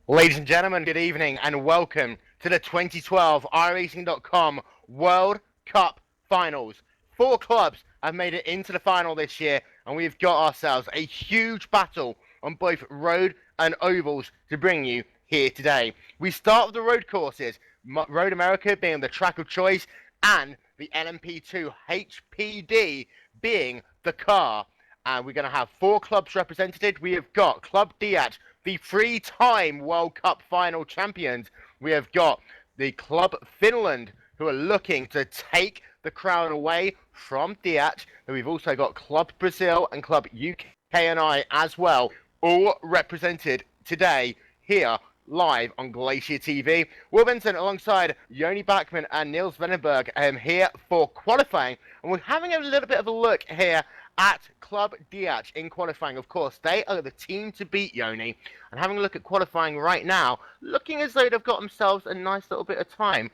Ladies and gentlemen, good evening and welcome to the 2012 iRacing.com World Cup Finals. 4 clubs have made it into the final this year, and we've got ourselves a huge battle on both road and ovals to bring you here today. We start with the road courses, Road America being the track of choice, and the LMP2 HPD being the car. And we're going to have 4 clubs represented. We have got Club Diat, the 3-time World Cup final champions. We have got the Club Finland, who are looking to take the crown away from Diat. And we've also got Club Brazil and Club UKI as well, all represented today here live on GlacierTV. Will Vincent alongside Joni Bachmann and Niels Venneberg here for qualifying. And we're having a little bit of a look here at Club Diat in qualifying. Of course, they are the team to beat, Joni. And having a look at qualifying right now, looking as though they've got themselves a nice little bit of time.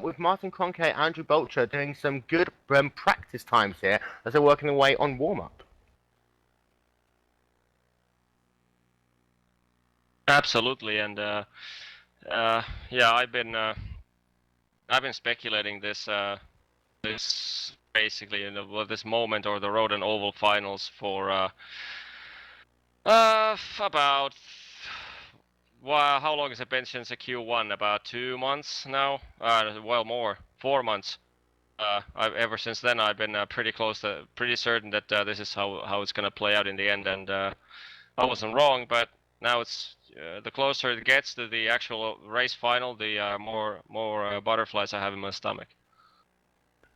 With Martin Kroenke and Andrew Bolcher doing some good practice times here as they're working away on warm-up. Absolutely, and yeah, I've been speculating this basically this moment or the road and oval finals for about how long has it been since the Q1? About 2 months now. Well, more 4 months. Ever since then, I've been pretty certain that this is how it's gonna play out in the end, and I wasn't wrong. But now it's the closer it gets to the actual race final, the more butterflies I have in my stomach.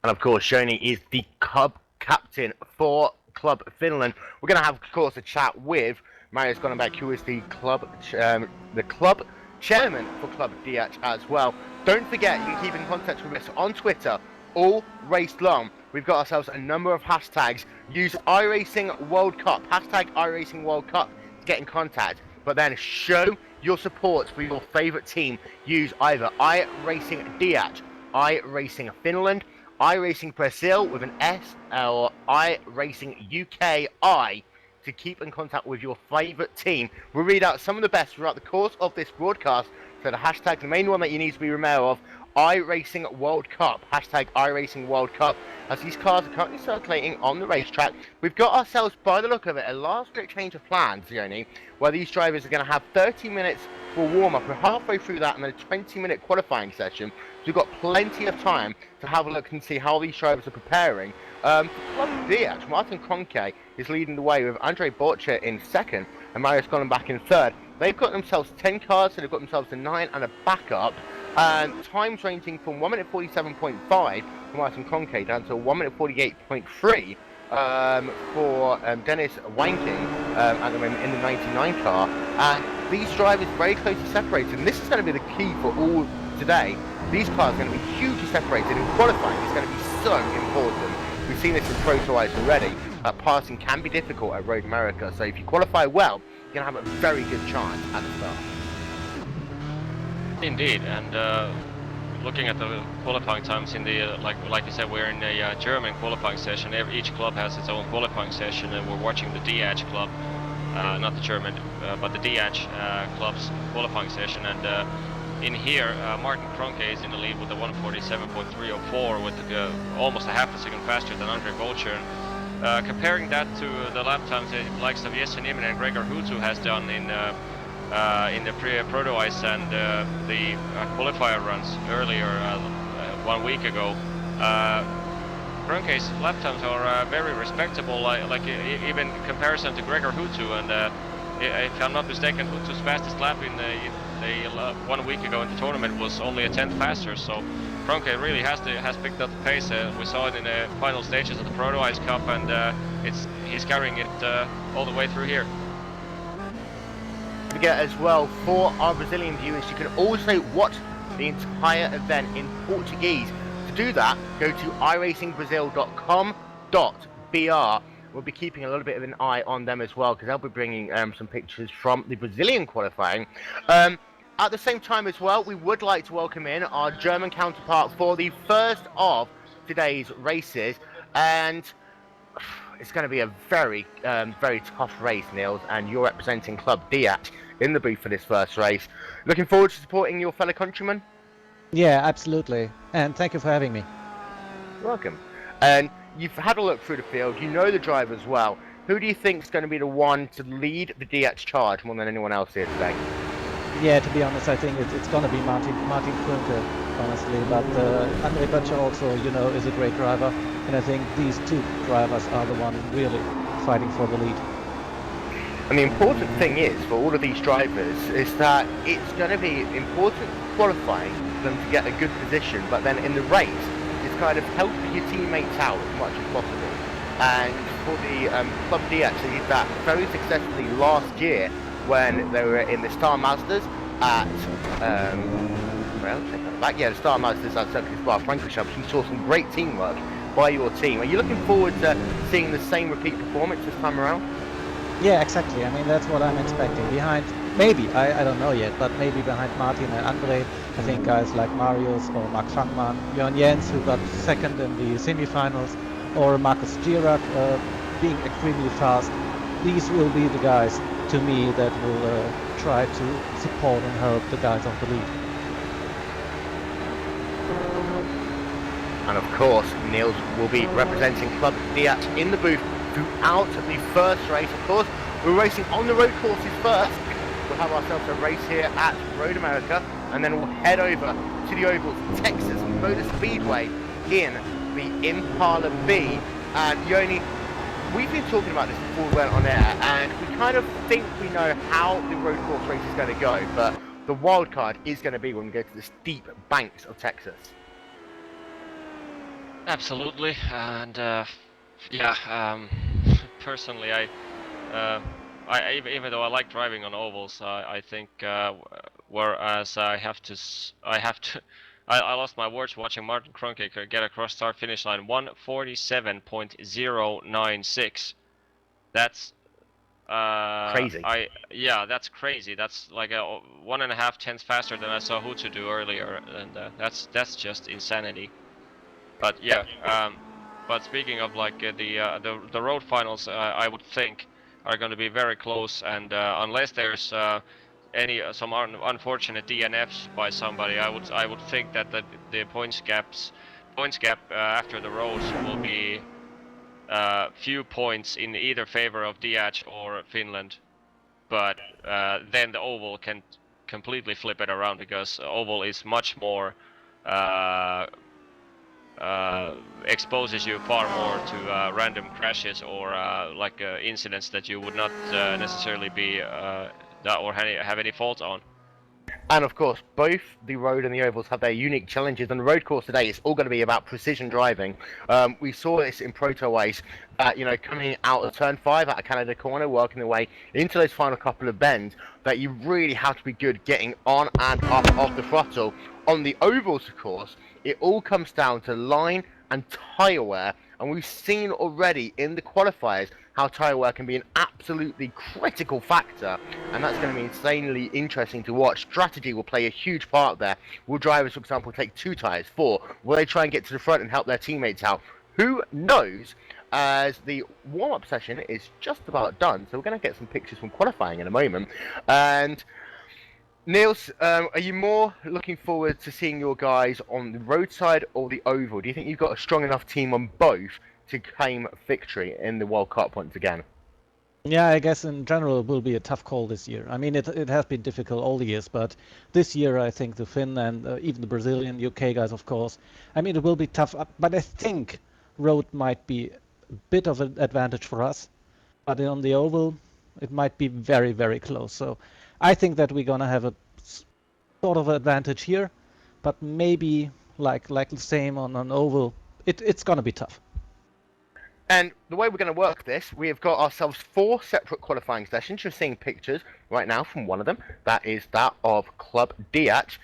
And of course, Joni is the club captain for Club Finland. We're going to have, of course, a chat with Marius Gonenbeck, who is the club chairman for Club Diat as well. Don't forget, you can keep in contact with us on Twitter all race long. We've got ourselves a number of hashtags. Use iRacing World Cup, hashtag iRacing World Cup to get in contact. But then show your support for your favourite team. Use either iRacing Diat, iRacing Finland, iRacing Brazil with an S, or iRacing UKI to keep in contact with your favourite team. We'll read out some of the best throughout the course of this broadcast. So the hashtag, the main one that you need to be aware of, iRacing World Cup, hashtag iRacing World Cup, as these cars are currently circulating on the racetrack. We've got ourselves, by the look of it, a last great change of plans, Joni, where these drivers are going to have 30 minutes for warm-up. We're halfway through that and then a 20-minute qualifying session. So we've got plenty of time to have a look and see how these drivers are preparing. Club Diat, Martin Kroenke is leading the way with Andrei Borcher in second and Marius Gonenbeck in third. They've got themselves 10 cars, so they've got themselves a 9 and a backup. And times ranging from 1 minute 47.5 for Martin Kroenke down to 1 minute 48.3 for Dennis Wanking at the moment in the 99 car. And these drivers very closely separated, and this is going to be the key for all today. These cars are going to be hugely separated, and qualifying is going to be so important. We've seen this in Pro Tours already. Passing can be difficult at Road America, so if you qualify well, you're going to have a very good chance at the start. Indeed, and looking at the qualifying times in the like you said, we're in a German qualifying session. Each club has its own qualifying session, and we're watching the DH club, not the German, but the DH club's qualifying session. And in here, Martin Kroenke is in the lead with the 147.304, with almost a half a second faster than Andrei Bolcher. Comparing that to the lap times the likes of Jesse Niemann and Gregor Hutu has done in the Proto Ice and the qualifier runs earlier 1 week ago. Kroenke's lap times are very respectable, like even in comparison to Gregor Hutu, and if I'm not mistaken, Hutu's fastest lap in the 1 week ago in the tournament was only a tenth faster. So Kroenke really has picked up the pace. We saw it in the final stages of the Proto Ice Cup, and he's carrying it all the way through here. Forget as well, for our Brazilian viewers, you can also watch the entire event in Portuguese. To do that, go to iracingbrazil.com.br. We'll be keeping a little bit of an eye on them as well, because they'll be bringing some pictures from the Brazilian qualifying. At the same time as well, we would like to welcome in our German counterpart for the first of today's races. And it's going to be a very, very tough race, Niels, and you're representing Club Diat in the booth for this first race. Looking forward to supporting your fellow countrymen? Yeah, absolutely. And thank you for having me. Welcome. And you've had a look through the field, you know the drivers well. Who do you think is going to be the one to lead the Diat charge more than anyone else here today? Yeah, to be honest, I think it's gonna be Martin Krönke, honestly. But Andre Böttcher also, you know, is a great driver, and I think these two drivers are the one really fighting for the lead. And the important thing is, for all of these drivers, is that it's going to be important qualifying for them to get a good position, but then in the race, it's kind of helping your teammates out as much as possible. And for the Club Diat, they did that very successfully last year when they were in the Star Mazdas at, the Star Mazdas at Circuit Spa Francorchamps. You saw some great teamwork by your team. Are you looking forward to seeing the same repeat performance this time around? Yeah, exactly. I mean, that's what I'm expecting. Behind, maybe, I don't know yet, but maybe behind Martin and Andre, I think guys like Marius or Mark Fangman, Björn Jens, who got second in the semifinals, or Marcus Girac being extremely fast. These will be the guys, to me, that will try to support and help the guys of the lead. And of course, Niels will be representing Club Diat in the booth throughout the first race. Of course, we're racing on the road courses first. We'll have ourselves a race here at Road America, and then we'll head over to the ovals, Texas Motor Speedway in the Impala B. And Yoni, we've been talking about this before we went on air, and we kind of think we know how the road course race is going to go, but the wild card is going to be when we go to the steep banks of Texas. Absolutely, and personally, even though I like driving on ovals, I think whereas I lost my words watching Martin Krönke get across start finish line 1:47.096. That's Crazy. That's crazy. That's like 1.5 tenths faster than I saw Hutu do earlier, and that's just insanity. But yeah, but speaking of like the road finals, I would think are going to be very close, and unless there's some unfortunate DNFs by somebody, I would think that the points gap after the roads will be few points in either favor of Diaz or Finland, but then the oval can completely flip it around, because oval is much more exposes you far more to random crashes or incidents that you would not necessarily be or have any fault on. And of course, both the road and the ovals have their unique challenges. And the road course today is all going to be about precision driving. We saw this in Proto Ace, coming out of turn 5 at a Canada corner, working their way into those final couple of bends, that you really have to be good getting on and off the throttle. On the ovals, of course, it all comes down to line and tyre wear. And we've seen already in the qualifiers how tyre wear can be an absolutely critical factor, and that's going to be insanely interesting to watch. Strategy will play a huge part there. Will drivers, for example, take 2 tyres, 4? Will they try and get to the front and help their teammates out? Who knows? As the warm-up session is just about done, so we're going to get some pictures from qualifying in a moment. And Niels, are you more looking forward to seeing your guys on the roadside or the oval? Do you think you've got a strong enough team on both to claim victory in the World Cup once again? Yeah, I guess in general it will be a tough call this year. I mean, it has been difficult all the years, but this year I think the Finn and even the Brazilian, UK guys, of course, I mean, it will be tough, but I think road might be a bit of an advantage for us, but on the oval it might be very, very close. So I think that we're gonna have a sort of advantage here, but maybe like the same on an oval, it's gonna be tough. And the way we're going to work this, we have got ourselves 4 separate qualifying sessions. You're seeing pictures right now from one of them. That is that of Club Diat.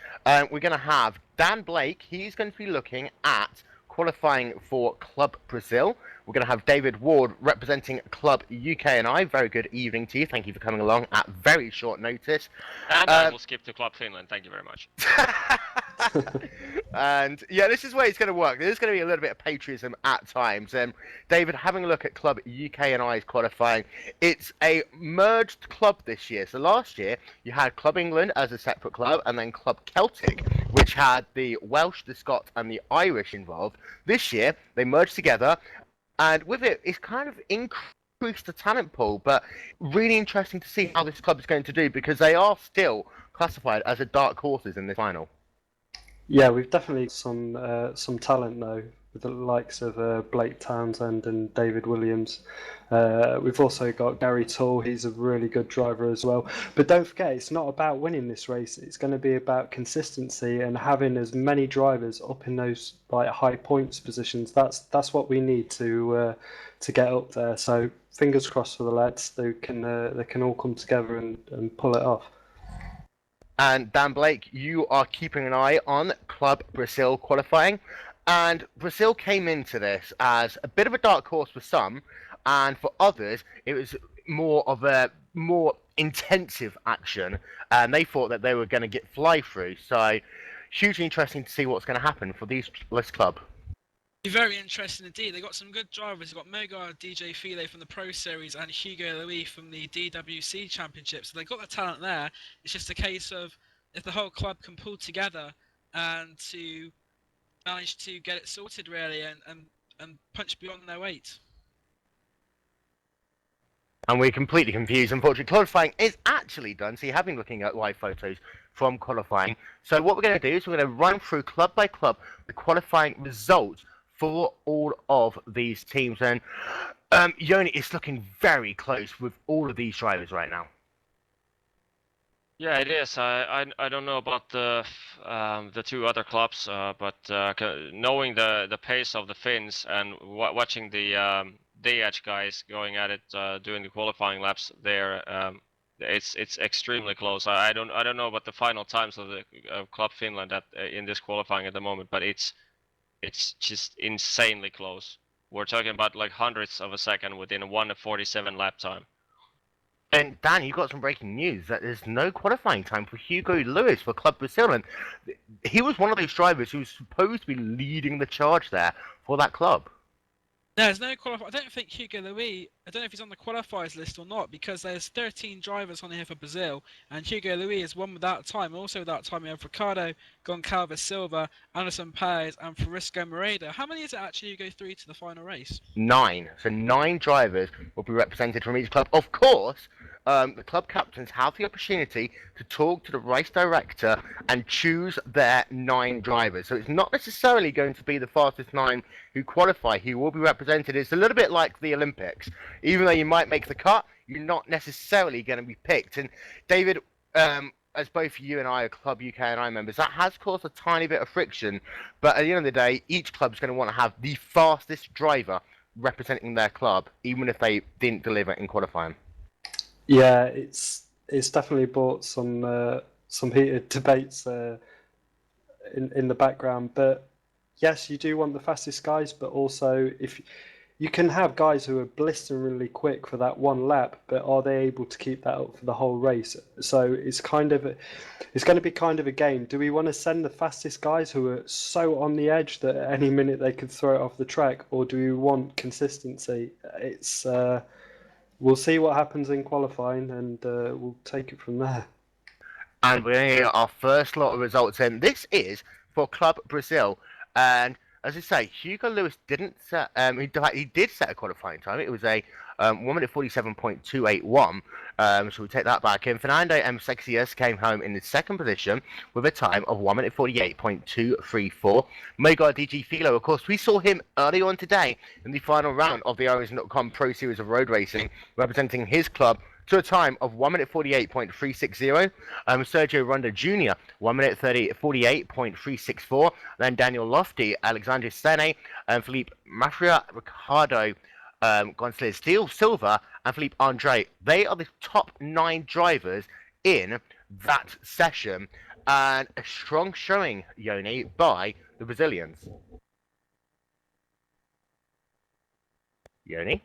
We're going to have Dan Blake. He's going to be looking at qualifying for Club Brazil. We're going to have David Ward representing Club UK and I. Very good evening to you. Thank you for coming along at very short notice. And I will skip to Club Finland. Thank you very much. And yeah, this is where it's going to work. There's going to be a little bit of patriotism at times. And David, having a look at Club UK and I's qualifying, it's a merged club this year. So last year you had Club England as a separate club, and then Club Celtic, which had the Welsh, the Scots, and the Irish involved. This year they merged together, and with it, it's kind of increased the talent pool. But really interesting to see how this club is going to do, because they are still classified as a dark horses in this final. Yeah, we've definitely some talent though, with the likes of Blake Townsend and David Williams. We've also got Gary Tall. He's a really good driver as well. But don't forget, it's not about winning this race. It's going to be about consistency and having as many drivers up in those like high points positions. That's what we need to get up there. So fingers crossed for the lads. They can all come together and pull it off. And Dan Blake, you are keeping an eye on Club Brazil qualifying. And Brazil came into this as a bit of a dark horse for some, and for others, it was more of a more intensive action, and they thought that they were going to get fly through. So, hugely interesting to see what's going to happen for this club. Very interesting indeed. They got some good drivers. They've got Mogard, DJ File from the Pro Series and Hugo Louis from the DWC Championship. So they've got the talent there. It's just a case of if the whole club can pull together and to manage to get it sorted really and punch beyond their weight. And we're completely confused. Unfortunately, qualifying is actually done. So you have been looking at live photos from qualifying. So what we're going to do is we're going to run through club by club the qualifying results for all of these teams. And Yoni is looking very close with all of these drivers right now. Yeah, it is. I don't know about the two other clubs, but knowing the pace of the Finns and watching the DH guys going at it doing the qualifying laps there, it's extremely close. I don't know about the final times of the Club Finland in this qualifying at the moment, but it's just insanely close. We're talking about like hundredths of a second within a 1:47 lap time. And Dan, you got some breaking news that there's no qualifying time for Hugo Lewis for Club Brazil, and he was one of those drivers who was supposed to be leading the charge there for that club. There's no qualify. I don't think Hugo Louis. I don't know if he's on the qualifiers list or not because there's 13 drivers on here for Brazil, and Hugo Louis is one without time. Also without time, we have Ricardo Goncalves Silva, Anderson Paes, and Francisco Moreda. How many is it actually who go through to the final race? 9. So 9 drivers will be represented from each club. Of course, the club captains have the opportunity to talk to the race director and choose their 9 drivers. So it's not necessarily going to be the fastest 9 who qualify who will be represented. It's a little bit like the Olympics. Even though you might make the cut, you're not necessarily going to be picked. And David, as both you and I are Club UK and I members, that has caused a tiny bit of friction. But at the end of the day, each club's going to want to have the fastest driver representing their club, even if they didn't deliver in qualifying. Yeah, it's definitely brought some heated debates in the background. But yes, you do want the fastest guys, but also if you can have guys who are blisteringly quick for that one lap, but are they able to keep that up for the whole race? So it's going to be kind of a game. Do we want to send the fastest guys who are so on the edge that at any minute they could throw it off the track, or do we want consistency? It's we'll see what happens in qualifying, and we'll take it from there. And we're going to get our first lot of results in. This is for Club Brazil. And as I say, Hugo Lewis didn't set. He did set a qualifying time. It was a 1 minute 47.281. So we take that back in. Fernando M. Sexius came home in the second position with a time of 1 minute 48.234. Mogard DG Filo, of course, we saw him early on today in the final round of the iRacing.com Pro Series of Road Racing, representing his club to a time of 1 minute 48.360. Sergio Ronda Jr., 1 minute 48.364. Then Daniel Lofty, Alexandre Sene, Felipe Mafria, Ricardo Gonzalez Silva, and Felipe Andre. They are the top 9 drivers in that session. And a strong showing, Yoni, by the Brazilians. Yoni?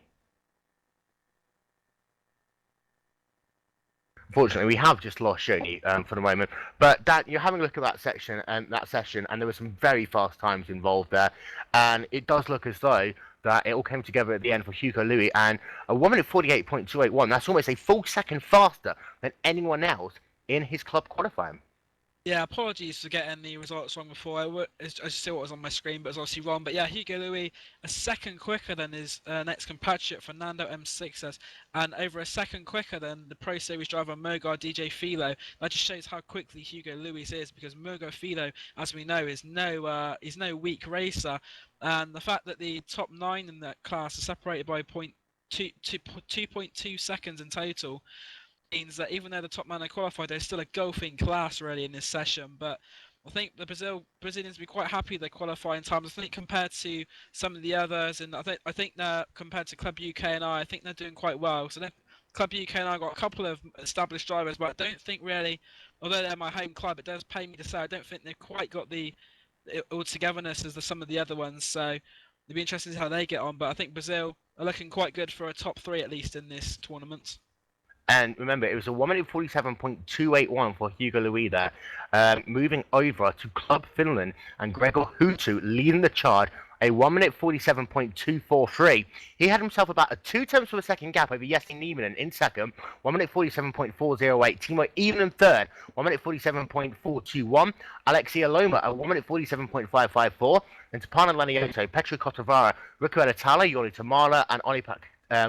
Unfortunately, we have just lost Shoni for the moment. But Dan, you're having a look at that section, and there were some very fast times involved there, and it does look as though that it all came together at the end for Hugo Louis, and a 1 minute 48.281. That's almost a full second faster than anyone else in his club qualifying. Yeah, apologies for getting the results wrong before. I just saw what was on my screen, but it was obviously wrong. But yeah, Hugo Louis, a second quicker than his next compatriot Fernando M6s, and over a second quicker than the Pro Series driver Mogar DJ Philo. That just shows how quickly Hugo Louis is, because Mogar Philo, as we know, is no weak racer, and the fact that the top 9 in that class are separated by 2.2 seconds in total means that even though the top man are qualified, there's still a golfing class really in this session. But I think the Brazilians will be quite happy with their qualifying times. I think compared to some of the others, and I think they're compared to Club UK and I think they're doing quite well. So Club UK and I got a couple of established drivers, but I don't think really, although they're my home club, it does pay me to say I don't think they've quite got the all togetherness as some of the other ones. So it'll be interesting to see how they get on. But I think Brazil are looking quite good for a top 3 at least in this tournament. And remember, it was a 1 minute 47.281 for Hugo Louis there. Moving over to Club Finland and Gregor Hutu leading the charge, a 1 minute 47.243. He had himself about a 2 tenths of a second gap over Jesse Nieminen in second, 1 minute 47.408. Timo even in third, 1 minute 47.421. Alexia Loma at 1 minute 47.554. Then Tapana Lanioto, Petru Kotovara, Rico Elatala, Yori Tamala, and Onipak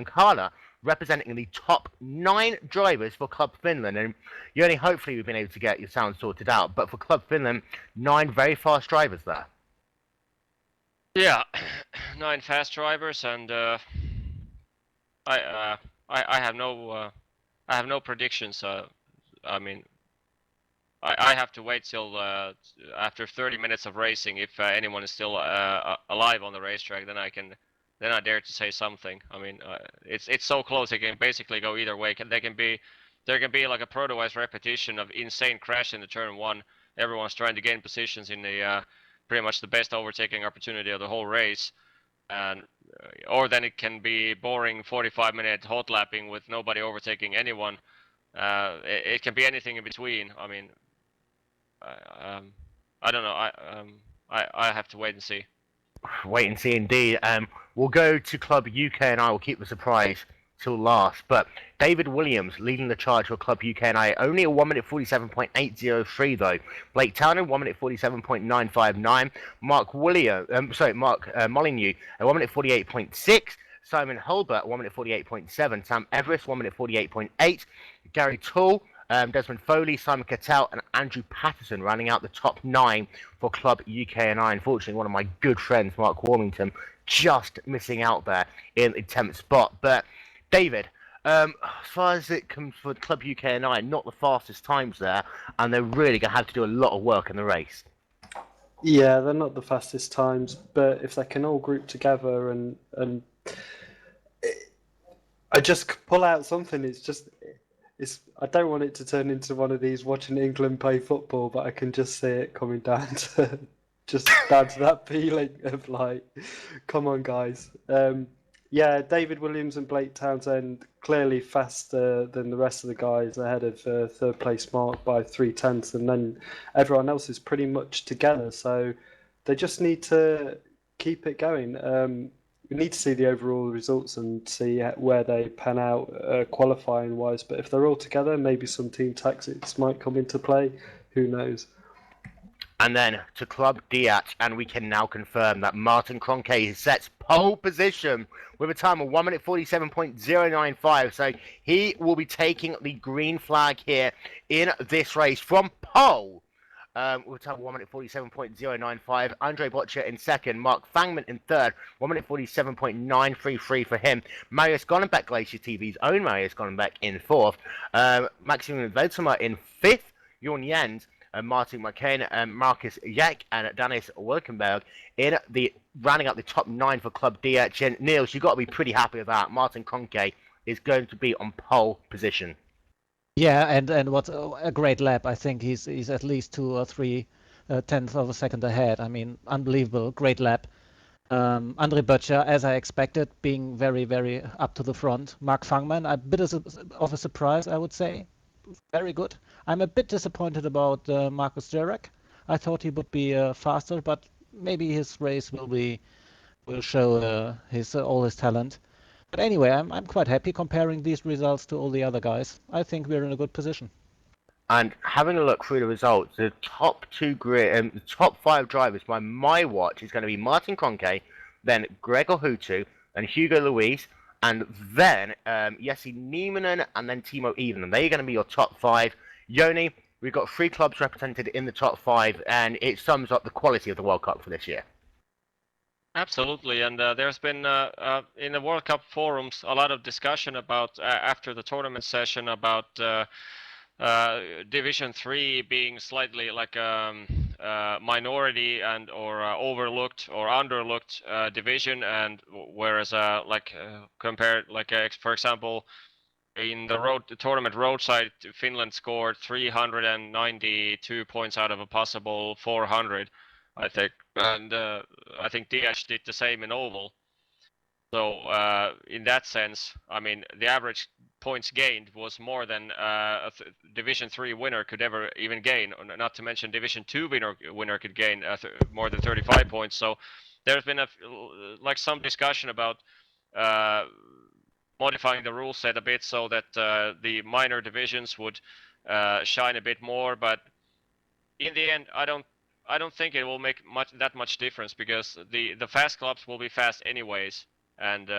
Kala, representing the top 9 drivers for Club Finland. And you only hopefully we've been able to get your sound sorted out, but for Club Finland, 9 very fast drivers there. Yeah, 9 fast drivers, and I have no predictions. I mean, I have to wait till after 30 minutes of racing, if anyone is still alive on the racetrack, then I dare to say something. I mean, it's so close. It can basically go either way. There can be like a proto-wise repetition of insane crash in the turn 1. Everyone's trying to gain positions in the pretty much the best overtaking opportunity of the whole race, and or then it can be boring 45-minute hot lapping with nobody overtaking anyone. It can be anything in between. I mean, I don't know. I have to wait and see. Wait and see indeed. We'll go to Club UK and I will keep the surprise till last. But David Williams leading the charge for Club UK and I, only a 1 minute 47.803 though. Blake Townend 1 minute 47.959. Mark Molyneux a 1 minute 48.6. Simon Hulbert 1 minute 48.7. Sam Everest 1 minute 48.8. Gary Toole, Desmond Foley, Simon Cattell, and Andrew Patterson rounding out the top 9 for Club UK and I. Unfortunately, one of my good friends, Mark Warmington, just missing out there in the 10th spot. But David, as far as it comes for Club UK and I, not the fastest times there, and they're really going to have to do a lot of work in the race. Yeah, they're not the fastest times, but if they can all group together and I just pull out something, I don't want it to turn into one of these watching England play football, but I can just see it coming down to that feeling of like, come on guys. Yeah, David Williams and Blake Townsend clearly faster than the rest of the guys, ahead of third place Mark by 3/10, and then everyone else is pretty much together. So they just need to keep it going. We need to see the overall results and see where they pan out qualifying wise. But if they're all together, maybe some team tactics might come into play. Who knows? And then to Club Diat, and we can now confirm that Martin Kroenke sets pole position with a time of 1 minute 47.095. So he will be taking the green flag here in this race from pole. With a time of 1 minute 47.095. Andre Boccia in second. Mark Fangman in third. 1 minute 47.933 for him. Marius Gonenbeck, GlacierTV's own Marius Gonenbeck in fourth. Maximilian Veltema in fifth. Jorn Jens, Martin McCain, Marcus Yek, and Dennis Wilkenberg in the rounding up the top 9 for Club DH. And Niels, you've got to be pretty happy with that. Martin Kroenke is going to be on pole position. Yeah, and what a great lap. I think he's at least 2 or 3 tenths of a second ahead. I mean, unbelievable, great lap. Andre Böttcher, as I expected, being very, very up to the front. Mark Fangman, a bit of a surprise, I would say. very good. I'm a bit disappointed about Marcus Jurek. I thought he would be faster, but maybe his race will show his all his talent. But anyway, I'm quite happy comparing these results to all the other guys. I think we're in a good position. And having a look through the results, the the top 5 drivers by my watch is going to be Martin Kroenke, then Gregor Hutu, and Hugo Luis, and then Jesse Niemanen, and then Timo Even. They're going to be your top 5. Yoni, we've got 3 clubs represented in the top 5, and it sums up the quality of the World Cup for this year. Absolutely, and there's been in the World Cup forums a lot of discussion about after the tournament session about Division 3 being slightly like minority and or overlooked or underlooked division, and whereas compared for example in the tournament roadside, Finland scored 392 points out of a possible 400, I think, and I think DH did the same in oval. So in that sense, I mean, the average points gained was more than a Division 3 winner could ever even gain. Not to mention Division 2 winner could gain more than 35 points. So there's been some discussion about modifying the rule set a bit so that the minor divisions would shine a bit more. But in the end, I don't think it will make that much difference, because the fast clubs will be fast anyways. And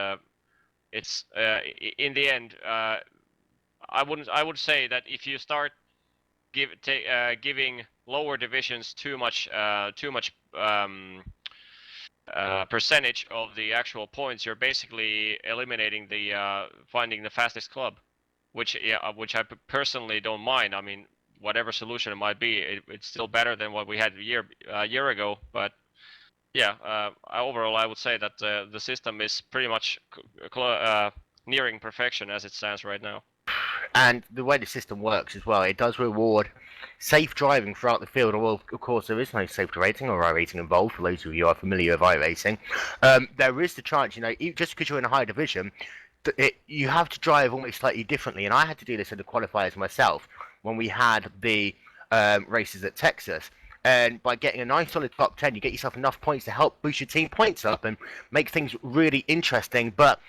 it's in the end, I would say that if you start giving lower divisions too much percentage of the actual points, you're basically eliminating the finding the fastest club, which I personally don't mind. I mean, whatever solution it might be, it's still better than what we had a year ago. But yeah, overall, I would say that the system is pretty much nearing perfection as it stands right now. And the way the system works as well, it does reward safe driving throughout the field. Well, of course, there is no safety rating or iRacing involved, for those of you who are familiar with iRacing. There is the chance, just because you're in a high division, you have to drive almost slightly differently. And I had to do this in the qualifiers myself when we had the races at Texas. And by getting a nice solid top 10, you get yourself enough points to help boost your team points up and make things really interesting. But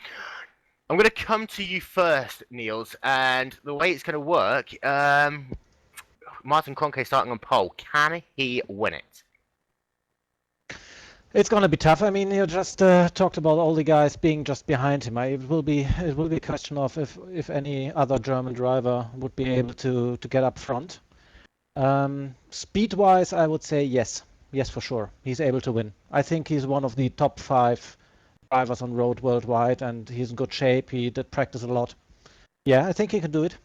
I'm going to come to you first, Niels, and the way it's going to work, Martin Kroenke starting on pole, can he win it? It's going to be tough. I mean, you just talked about all the guys being just behind him. It will be a question of if any other German driver would be able to get up front. Speed-wise, I would say yes for sure. He's able to win. I think he's one of the top 5 drivers on road worldwide, and he's in good shape. He did practice a lot. Yeah, I think he can do it.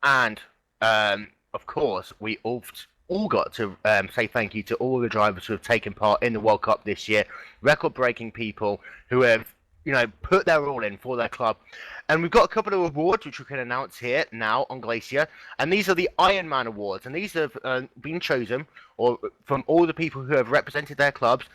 And of course, we all got to say thank you to all the drivers who have taken part in the World Cup this year. Record-breaking people who have, put their all in for their club. And we've got a couple of awards which we can announce here now on Glacier. And these are the Ironman Awards. And these have been chosen from all the people who have represented their clubs.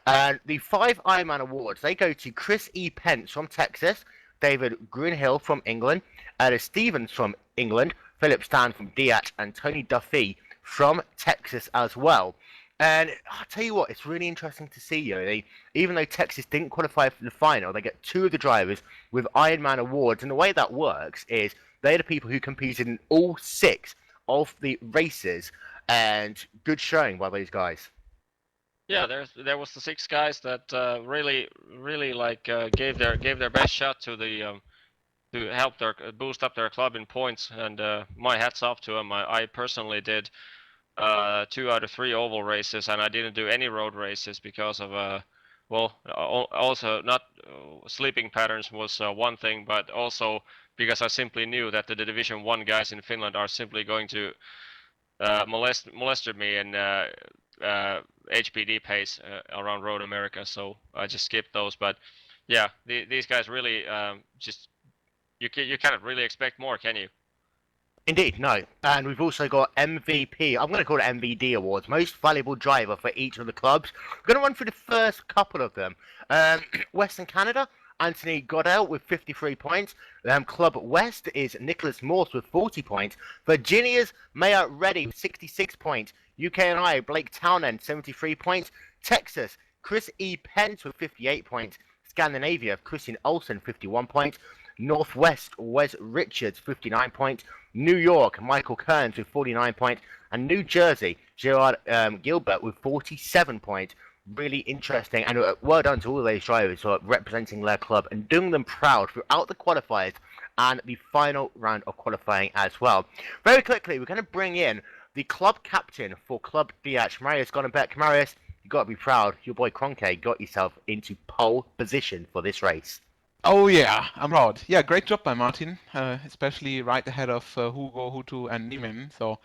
And the 5 Ironman Awards, they go to Chris E. Pence from Texas, David Greenhill from England, Alice Stevens from England, Philip Stan from DH, and Tony Duffy from Texas as well. And I'll tell you what, it's really interesting to see, even though Texas didn't qualify for the final, they get 2 of the drivers with Ironman Awards. And the way that works is they're the people who competed in all 6 of the races, and good showing by those guys. Yeah, there was the 6 guys that really gave their best shot to help boost up their club in points, and my hats off to them. I personally did 2 out of 3 oval races, and I didn't do any road races because of also not sleeping patterns was one thing, but also because I simply knew that the Division 1 guys in Finland are simply going to molested me in HPD pace around Road America, so I just skipped those. But yeah, these guys really just you cannot really expect more, can you? Indeed, no. And we've also got MVP, I'm going to call it MVD awards, most valuable driver for each of the clubs. We're going to run through the first couple of them. Western Canada, Anthony Godel with 53 points. Club West is Nicholas Morse with 40 points. Virginia's Maya Reddy with 66 points. UK&I, Blake Townend, 73 points. Texas, Chris E. Pence with 58 points. Scandinavia, Christian Olsen, 51 points. Northwest, Wes Richards, 59 points. New York, Michael Kearns with 49 points. And New Jersey, Gerard Gilbert with 47 points. Really interesting, and well done to all of those drivers who are representing their club and doing them proud throughout the qualifiers and the final round of qualifying as well. Very quickly, we're going to bring in the club captain for Club DH, Marius Gonenbeck. Marius, you got to be proud. Your boy Kroenke got yourself into pole position for this race. Oh yeah, I'm proud. Yeah, great job by Martin, especially right ahead of Hugo, Hutu, and Niemann. So.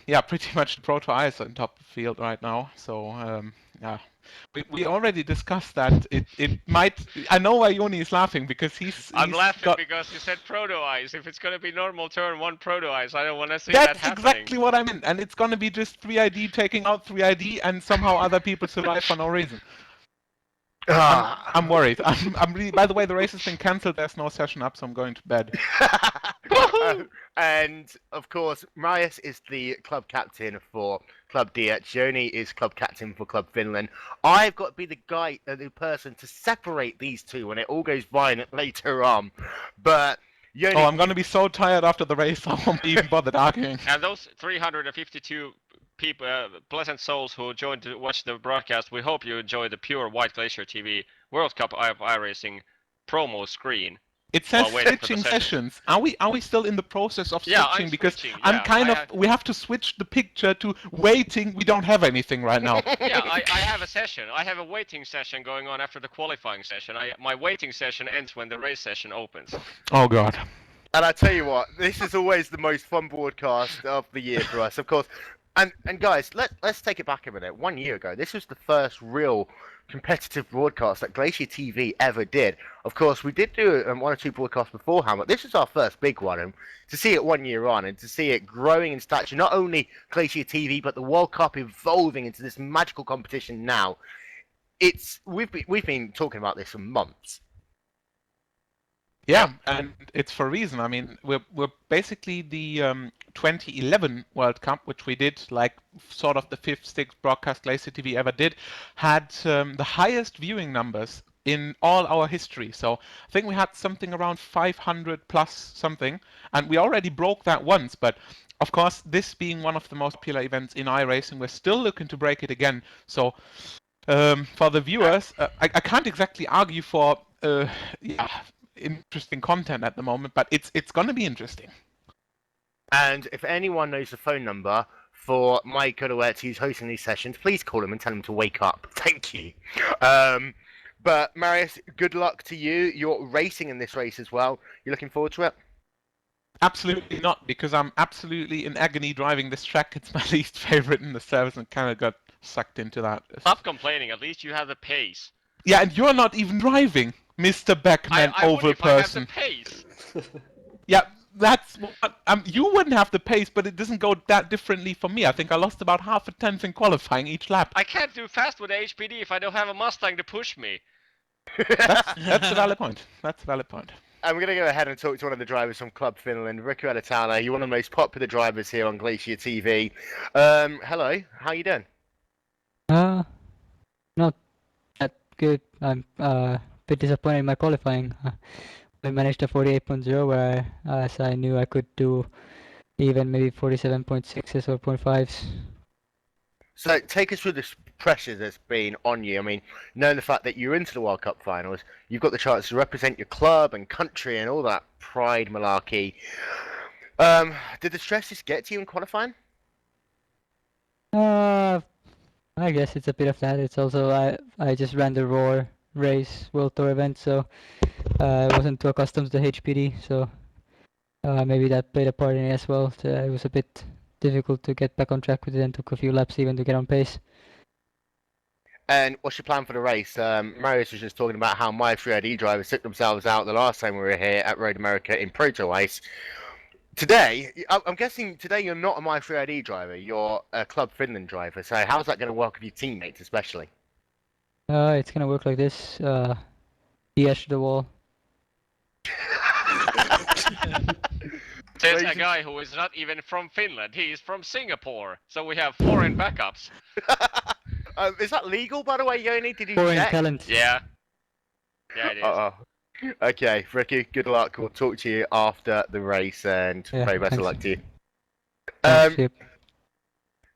Yeah, pretty much the Proto Ice on top of the field right now. So yeah, we already discussed that it might. I know why Yoni is laughing because I'm he's laughing got... because you said Proto Ice. If it's gonna be normal turn 1 Proto Ice, I don't want to see that That's happening. exactly what I meant, and it's gonna be just 3ID taking out 3ID, and somehow other people survive for no reason. I'm worried. I'm really. By the way, the race has been cancelled. There's no session up, so I'm going to bed. And of course, Marius is the club captain for Club DH. Joni is club captain for Club Finland. I've got to be the guy, the person to separate these two when it all goes violent later on. But Joni, Oh, I'm going to be so tired after the race. I won't be even bothered arguing. And those 352 people, pleasant souls who joined to watch the broadcast, we hope you enjoy the pure White Glacier TV World Cup iRacing promo screen. It says waiting for the switching session. sessions. Are we still in the process of switching? Yeah, I'm Because switching, I'm yeah. kind of. We have to switch the picture to waiting. We don't have anything right now. Yeah, I have a session. I have a waiting session going on after the qualifying session. My waiting session ends when the race session opens. Oh god. and I tell you what, this is always the most fun broadcast of the year for us, of course. And guys, let's take it back a minute. 1 year ago, this was the first real competitive broadcast that GlacierTV ever did. Of course, we did do 1 or 2 broadcasts beforehand, but this was our first big one. And to see it 1 year on and to see it growing in stature, not only GlacierTV, but the World Cup evolving into this magical competition now, we've been talking about this for months. Yeah, and it's for a reason. I mean, we're basically the 2011 World Cup, which we did like sort of the 5th, 6th broadcast GlacierTV ever did, had the highest viewing numbers in all our history. So I think we had something around 500 plus something, and we already broke that once. But of course, this being one of the most popular events in iRacing, we're still looking to break it again. So for the viewers, I can't exactly argue for interesting content at the moment, but it's going to be interesting. And if anyone knows the phone number for Mike Godowitz, who's hosting these sessions, please call him and tell him to wake up. Thank you. But Marius, good luck to you. You're racing in this race as well. You're looking forward to it? Absolutely not, because I'm absolutely in agony driving this track. It's my least favorite in the service and kind of got sucked into that. Stop complaining. At least you have the pace. Yeah, and you're not even driving, Mr. Beckman, I oval would if person. I have the pace. Yeah, that's what, you wouldn't have the pace, but it doesn't go that differently for me. I think I lost about half a tenth in qualifying each lap. I can't do fast with the HPD if I don't have a Mustang to push me. That's a valid point. That's a valid point. And we're going to go ahead and talk to one of the drivers from Club Finland, Riku Adatana. You're one of the most popular drivers here on Glacier TV. Hello, how you doing? Not that good. I'm a bit disappointed in my qualifying. I managed a 48.0 where as I knew I could do even maybe 47.6s or 0.5s. So take us through the pressure that's been on you. I mean, knowing the fact that you're into the World Cup finals, you've got the chance to represent your club and country and all that pride malarkey. Did the stress just get to you in qualifying? I guess it's a bit of that. It's also I just ran the Raw race World Tour event, so I wasn't too accustomed to the HPD, so maybe that played a part in it as well. So it was a bit difficult to get back on track with it and took a few laps even to get on pace. And what's your plan for the race? Marius was just talking about how my 3ID drivers took themselves out the last time we were here at Road America in Proto Ice. Today, I'm guessing today you're not a My 3ID driver, you're a Club Finland driver, so how's that going to work with your teammates especially? It's gonna work like this. Yes, the wall. Says a Ladies- guy who is not even from Finland. He is from Singapore. So we have foreign backups. Is that legal, by the way, Yoni? Did you Foreign check? talent. Yeah. Yeah, it is. Uh-oh. Okay, Ricky, good luck. We'll talk to you after the race, and Yeah, very best of thanks. luck to you. Thanks, yep.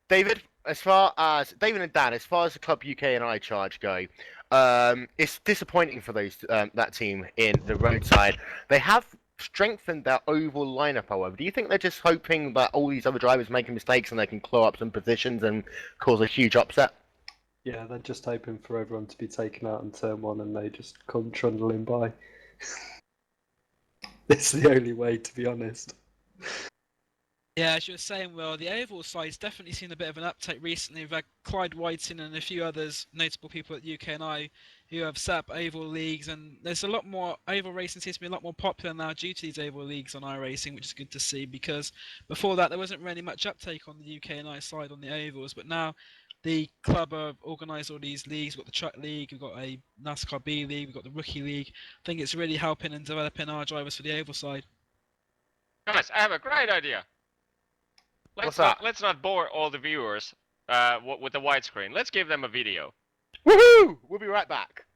David, David and Dan, as far as the Club UK and I charge go, it's disappointing for those that team in the roadside. They have strengthened their oval lineup, however. Do you think they're just hoping that all these other drivers making mistakes and they can claw up some positions and cause a huge upset? Yeah, they're just hoping for everyone to be taken out in turn one and they just come trundling by. It's the only way, to be honest. Yeah, as you were saying, Will, the oval side's definitely seen a bit of an uptake recently. We've had Clyde Whiting and a few others, notable people at UK and I, who have set up oval leagues, and there's a lot more, oval racing seems to be a lot more popular now due to these oval leagues on iRacing, which is good to see, because before that there wasn't really much uptake on the UK and I side on the ovals, but now the club have organised all these leagues. We've got the Truck League, we've got a NASCAR B League, we've got the Rookie League. I think it's really helping and developing our drivers for the oval side. Guys, I have a great idea. What's that? Let's not bore all the viewers with the widescreen. Let's give them a video. Woohoo! We'll be right back.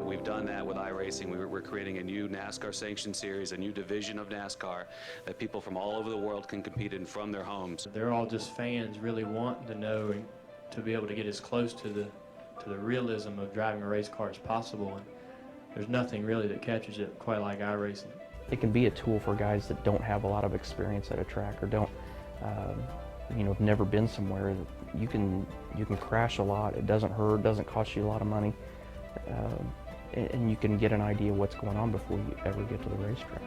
We've done that with iRacing. We're creating a new NASCAR sanctioned series, a new division of NASCAR that people from all over the world can compete in from their homes. They're all just fans really wanting to know and to be able to get as close to the realism of driving a race car as possible. And there's nothing really that captures it quite like iRacing. It can be a tool for guys that don't have a lot of experience at a track or don't, have never been somewhere. You can crash a lot. It doesn't hurt. Doesn't cost you a lot of money, and you can get an idea what's going on before you ever get to the racetrack.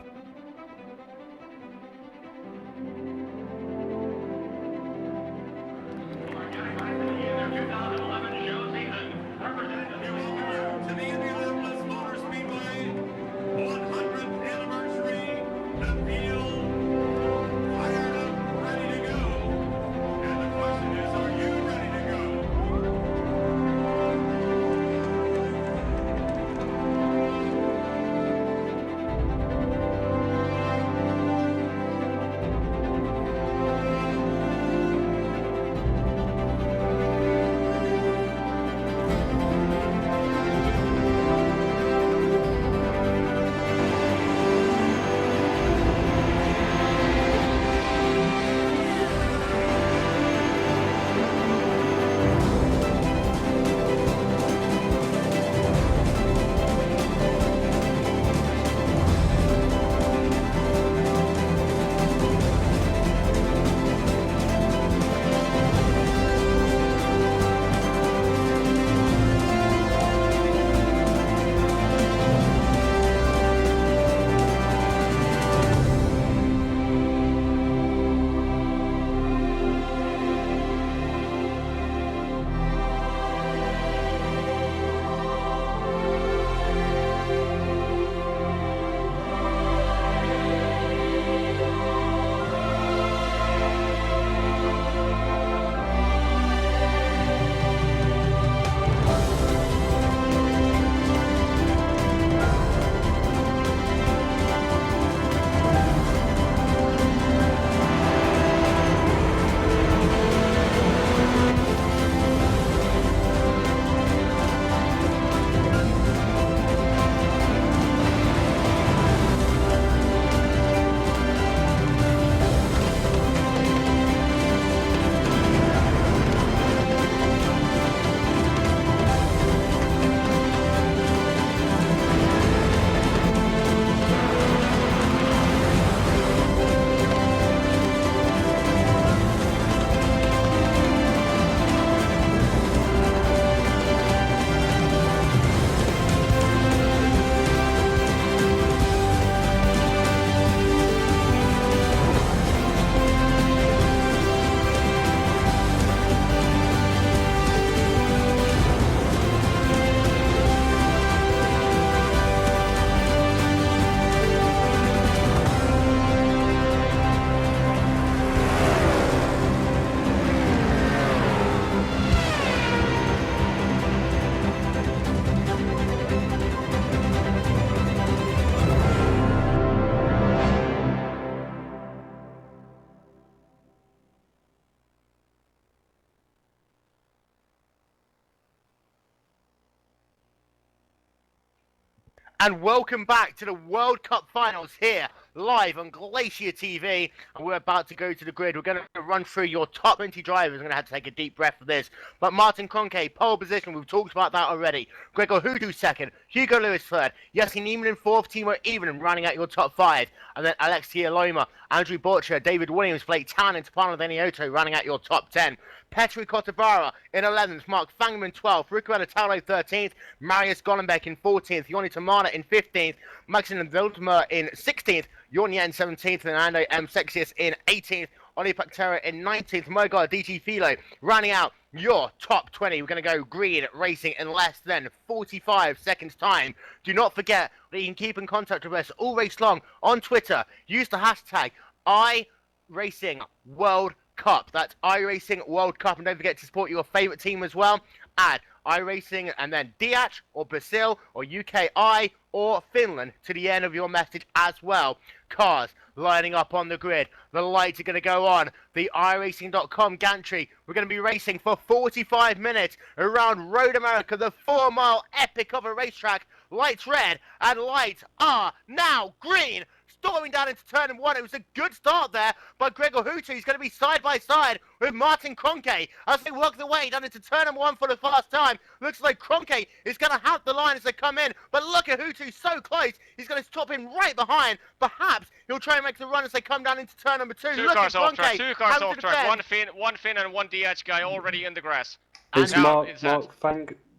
And welcome back to the World Cup Finals here, live on GlacierTV. And we're about to go to the grid. We're going to run through your top 20 drivers. I'm going to have to take a deep breath for this. But Martin Kroenke, pole position, we've talked about that already. Gregor Houtu second, Hugo Lewis third, Jesse Niemann in fourth, Timo Even running out your top 5. And then Alexia Loma, Andrew Butcher, David Williams, Blake Town, and Tapano Venioto running out your top 10. Petri Kotavara in 11th, Mark Fangman 12th, Rico Anatalo 13th, Marius Gollenbeck in 14th, Yoni Tamana in 15th, Maximilian Wildmer in 16th, Jorn Yen 17th, Fernando M. Sexius in 18th, Oli Pactera in 19th, Mogar DG Filo rounding out your top 20. We're going to go green racing in less than 45 seconds time. Do not forget that you can keep in contact with us all race long on Twitter. Use the hashtag iRacing World Cup. That's iRacing World Cup. And don't forget to support your favourite team as well. Add iRacing and then DH or Brazil or UKI or Finland to the end of your message as well. Cars lining up on the grid. The lights are going to go on. The iRacing.com gantry. We're going to be racing for 45 minutes around Road America, the 4-mile epic of a racetrack. Lights red and lights are now green. Storming down into turn 1. It was a good start there by Gregor Houtu. He's going to be side by side with Martin Kroenke as they work their way down into turn 1 for the first time. Looks like Kroenke is going to have the line as they come in. But look at Houtu so close. He's going to stop him right behind. Perhaps he'll try and make the run as they come down into turn number 2. Two Look cars at off track. Kroenke. Two cars off track. One Finn and one DH guy already in the grass. His And Mark now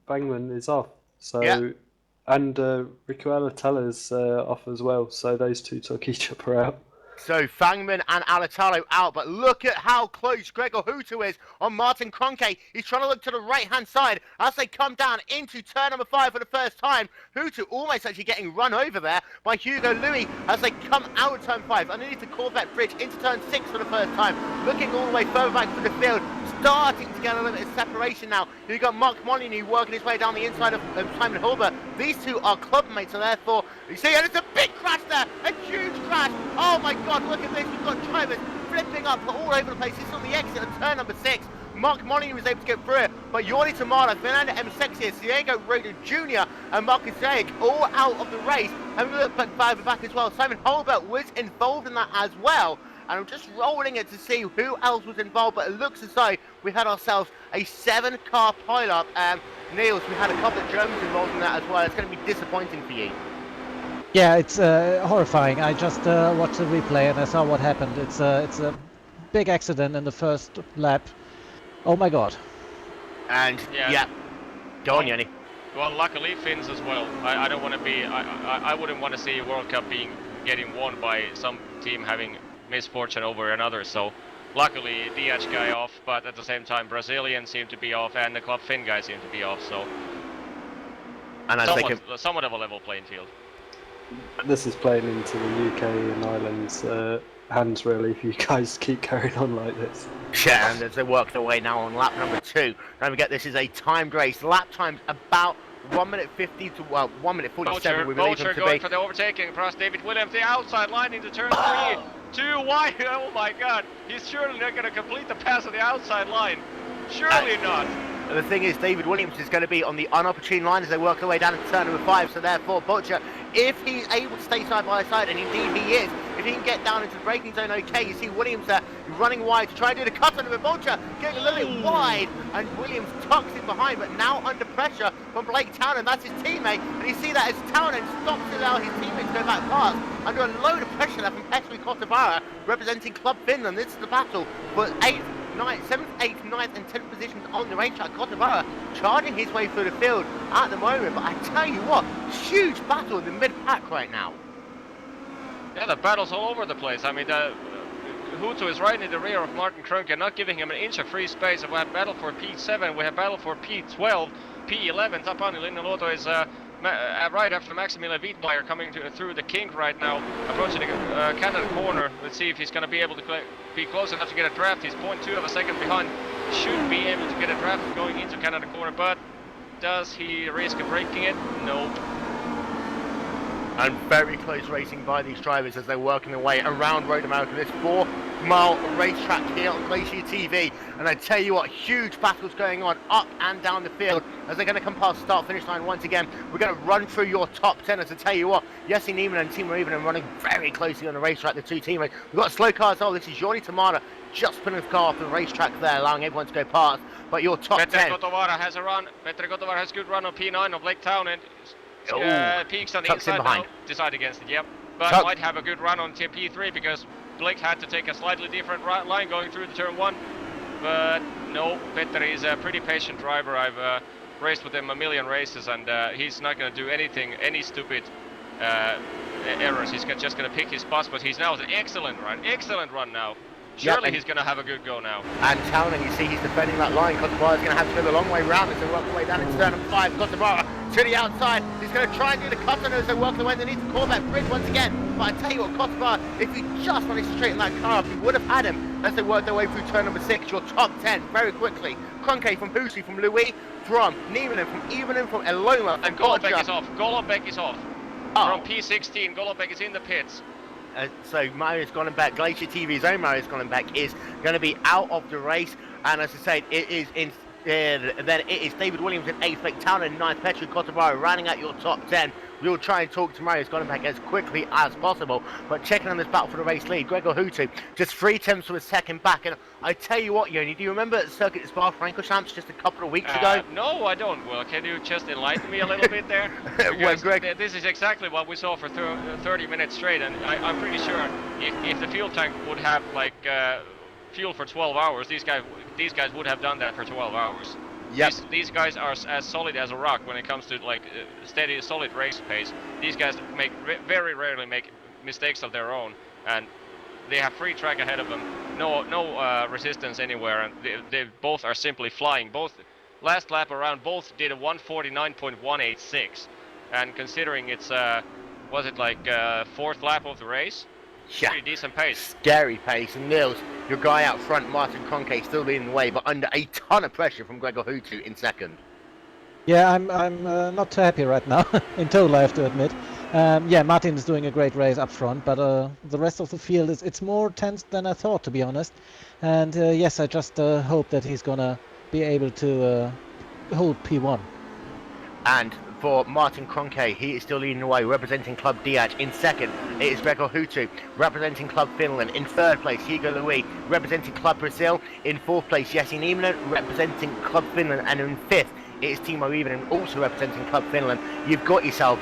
Fangman is off. So. Yeah. And Rico Teller's off as well, so those two took each other out. So Fangman and Alatalo out, but look at how close Gregor Houtu is on Martin Kroenke. He's trying to look to the right-hand side as they come down into turn number 5 for the first time. Houtu almost actually getting run over there by Hugo Louis as they come out of turn 5 underneath the Corvette bridge into turn 6 for the first time. Looking all the way further back to the field, starting to get a little bit of separation now. You've got Mark Molyneux working his way down the inside of Simon Hulbert. These two are club mates, and therefore, you see, and it's a big crash there, a huge crash. Oh my God, look at this. We've got drivers flipping up all over the place. This is on the exit of turn number 6. Mark Molyneux was able to get through it, but Jordi Tamara, Fernando M. Sexius, Diego Roda Jr. and Marcus Zayek all out of the race. And we look back as well. Simon Hulbert was involved in that as well. And I'm just rolling it to see who else was involved, but it looks as though we had ourselves a 7-car pileup. Niels, we had a couple of Germans involved in that as well. It's going to be disappointing for you. Yeah, it's horrifying. I just watched the replay and I saw what happened. It's a big accident in the first lap. Oh my God. And yeah. Go on, Yanni. Well, luckily Finns as well. I don't want to be. I wouldn't want to see a World Cup getting won by some team having misfortune over another. So luckily DH guy off, but at the same time Brazilian seem to be off and the Club Finn guy seem to be off. So and somewhat of a level playing field. This is playing into the UK and Ireland's hands really if you guys keep carrying on like this. Yeah, and as they work their way now on lap number 2. Don't forget this is a timed race. Lap time's about 1 minute 50 to 1 minute 47. We believe them to going be. for the overtaking across David Williams, the outside line into turn 3. Too wide. Oh my God! He's surely not going to complete the pass on the outside line. Surely not. And the thing is, David Williams is going to be on the unopportune line as they work their way down to turn number 5. So therefore, Butcher, if he's able to stay side by side, and indeed he is, if he can get down into the braking zone okay, you see Williams running wide to try and do the cut under, but Butcher getting a little bit wide, and Williams tucks in behind, but now under pressure from Blake Townend, that's his teammate, and you see that as Townend stops to allow his teammates to go back past, under a load of pressure there from Petri Kotavara, representing Club Finland. This is the battle for 7th, 8th, 9th and 10th positions on the racetrack. Kotavara charging his way through the field at the moment, but I tell you what, huge battle in the mid-pack right now. Yeah, the battle's all over the place. I mean, Houtu is right in the rear of Martin Kroenke, not giving him an inch of free space. We have battle for P7, we have battle for P12, P11. Tapani Linnaloto is right after Maximilian Wiedmeier coming through the kink right now, approaching the Canada corner. Let's see if he's going to be able to be close enough to get a draft. He's 0.2 of a second behind. Should be able to get a draft going into Canada corner, but does he risk breaking it? No. And very close racing by these drivers as they're working their way around Road America. This 4 mile racetrack here on GlacierTV, and I tell you what, huge battles going on up and down the field as they're going to come past the start-finish line once again. We're going to run through your top 10, as I tell you what, Jesse Neiman and Timo Riivonen running very closely on the racetrack, the two teammates. We've got a slow car as well. This is Jordi Tamada just putting his car off the racetrack there, allowing everyone to go past, but your top 10. Petteri Kotovara has a run. Petteri Kotovara has a good run on P9 of Lake Town and peaks on the inside now. Decide against it, yep. But might have a good run on P3 because Blake had to take a slightly different line going through the turn 1. But no, Petteri is a pretty patient driver. I've raced with him a million races, and he's not going to do any stupid errors. He's just going to pick his spots, but he's now an excellent run now. Surely he's going to have a good go now. And Towner, you see he's defending that line. Kotovara's going to have to go the long way round as they work their way down into turn 5. Kotovara to the outside. He's going to try and do the cut as they work their way underneath the Corvette bridge once again. But I tell you what, Kotovara, if he just managed to straighten that car up, he would have had him as they work their way through turn number 6. Your top 10 very quickly. Kroenke from Husi, from Louis, from Nieminen, from Evening, from Eloma. And Golombek is off. Golombek is off. From P16, Golombek is in the pits. So Marius Golombek, GlacierTV's own Marius Golombek, is going to be out of the race, and as I said, it is in. Then it is David Williams in 8th, Blake Town in 9th, Petteri Kotovara rounding out your top 10. We'll try and talk to Marius Golombek as quickly as possible, but checking on this battle for the race lead, Gregor Hutu just 3 tenths from a second back, and I tell you what, Yoni, do you remember at Circuit de Spa-Francorchamps just a couple of weeks ago? No, I don't. Well, can you just enlighten me a little bit there? Because this is exactly what we saw for 30 minutes straight, and I'm pretty sure if the fuel tank would have like fuel for 12 hours, these guys would have done that for 12 hours. Yep. These guys are as solid as a rock when it comes to like steady, solid race pace. These guys very rarely make mistakes of their own, and they have free track ahead of them. No resistance anywhere, and they both are simply flying. Both last lap around, both did a 149.186, and considering it's was it like 4th lap of the race? Yeah. Pretty decent pace. Scary pace. And Nils, your guy out front, Martin Kroenke, still leading the way, but under a ton of pressure from Gregor Hutu in second. Yeah, I'm not too happy right now, in total, I have to admit. Yeah, Martin is doing a great race up front, but the rest of the field it's more tense than I thought, to be honest. And yes, I just hope that he's gonna be able to hold P1. And for Martin Kroenke, he is still leading the way, representing Club Diag. In second, it is Gregor Hutu, representing Club Finland. In third place, Hugo Louis, representing Club Brazil. In fourth place, Jesse Nieminen, representing Club Finland. And in fifth, it is Timo Riivonen, also representing Club Finland. You've got yourself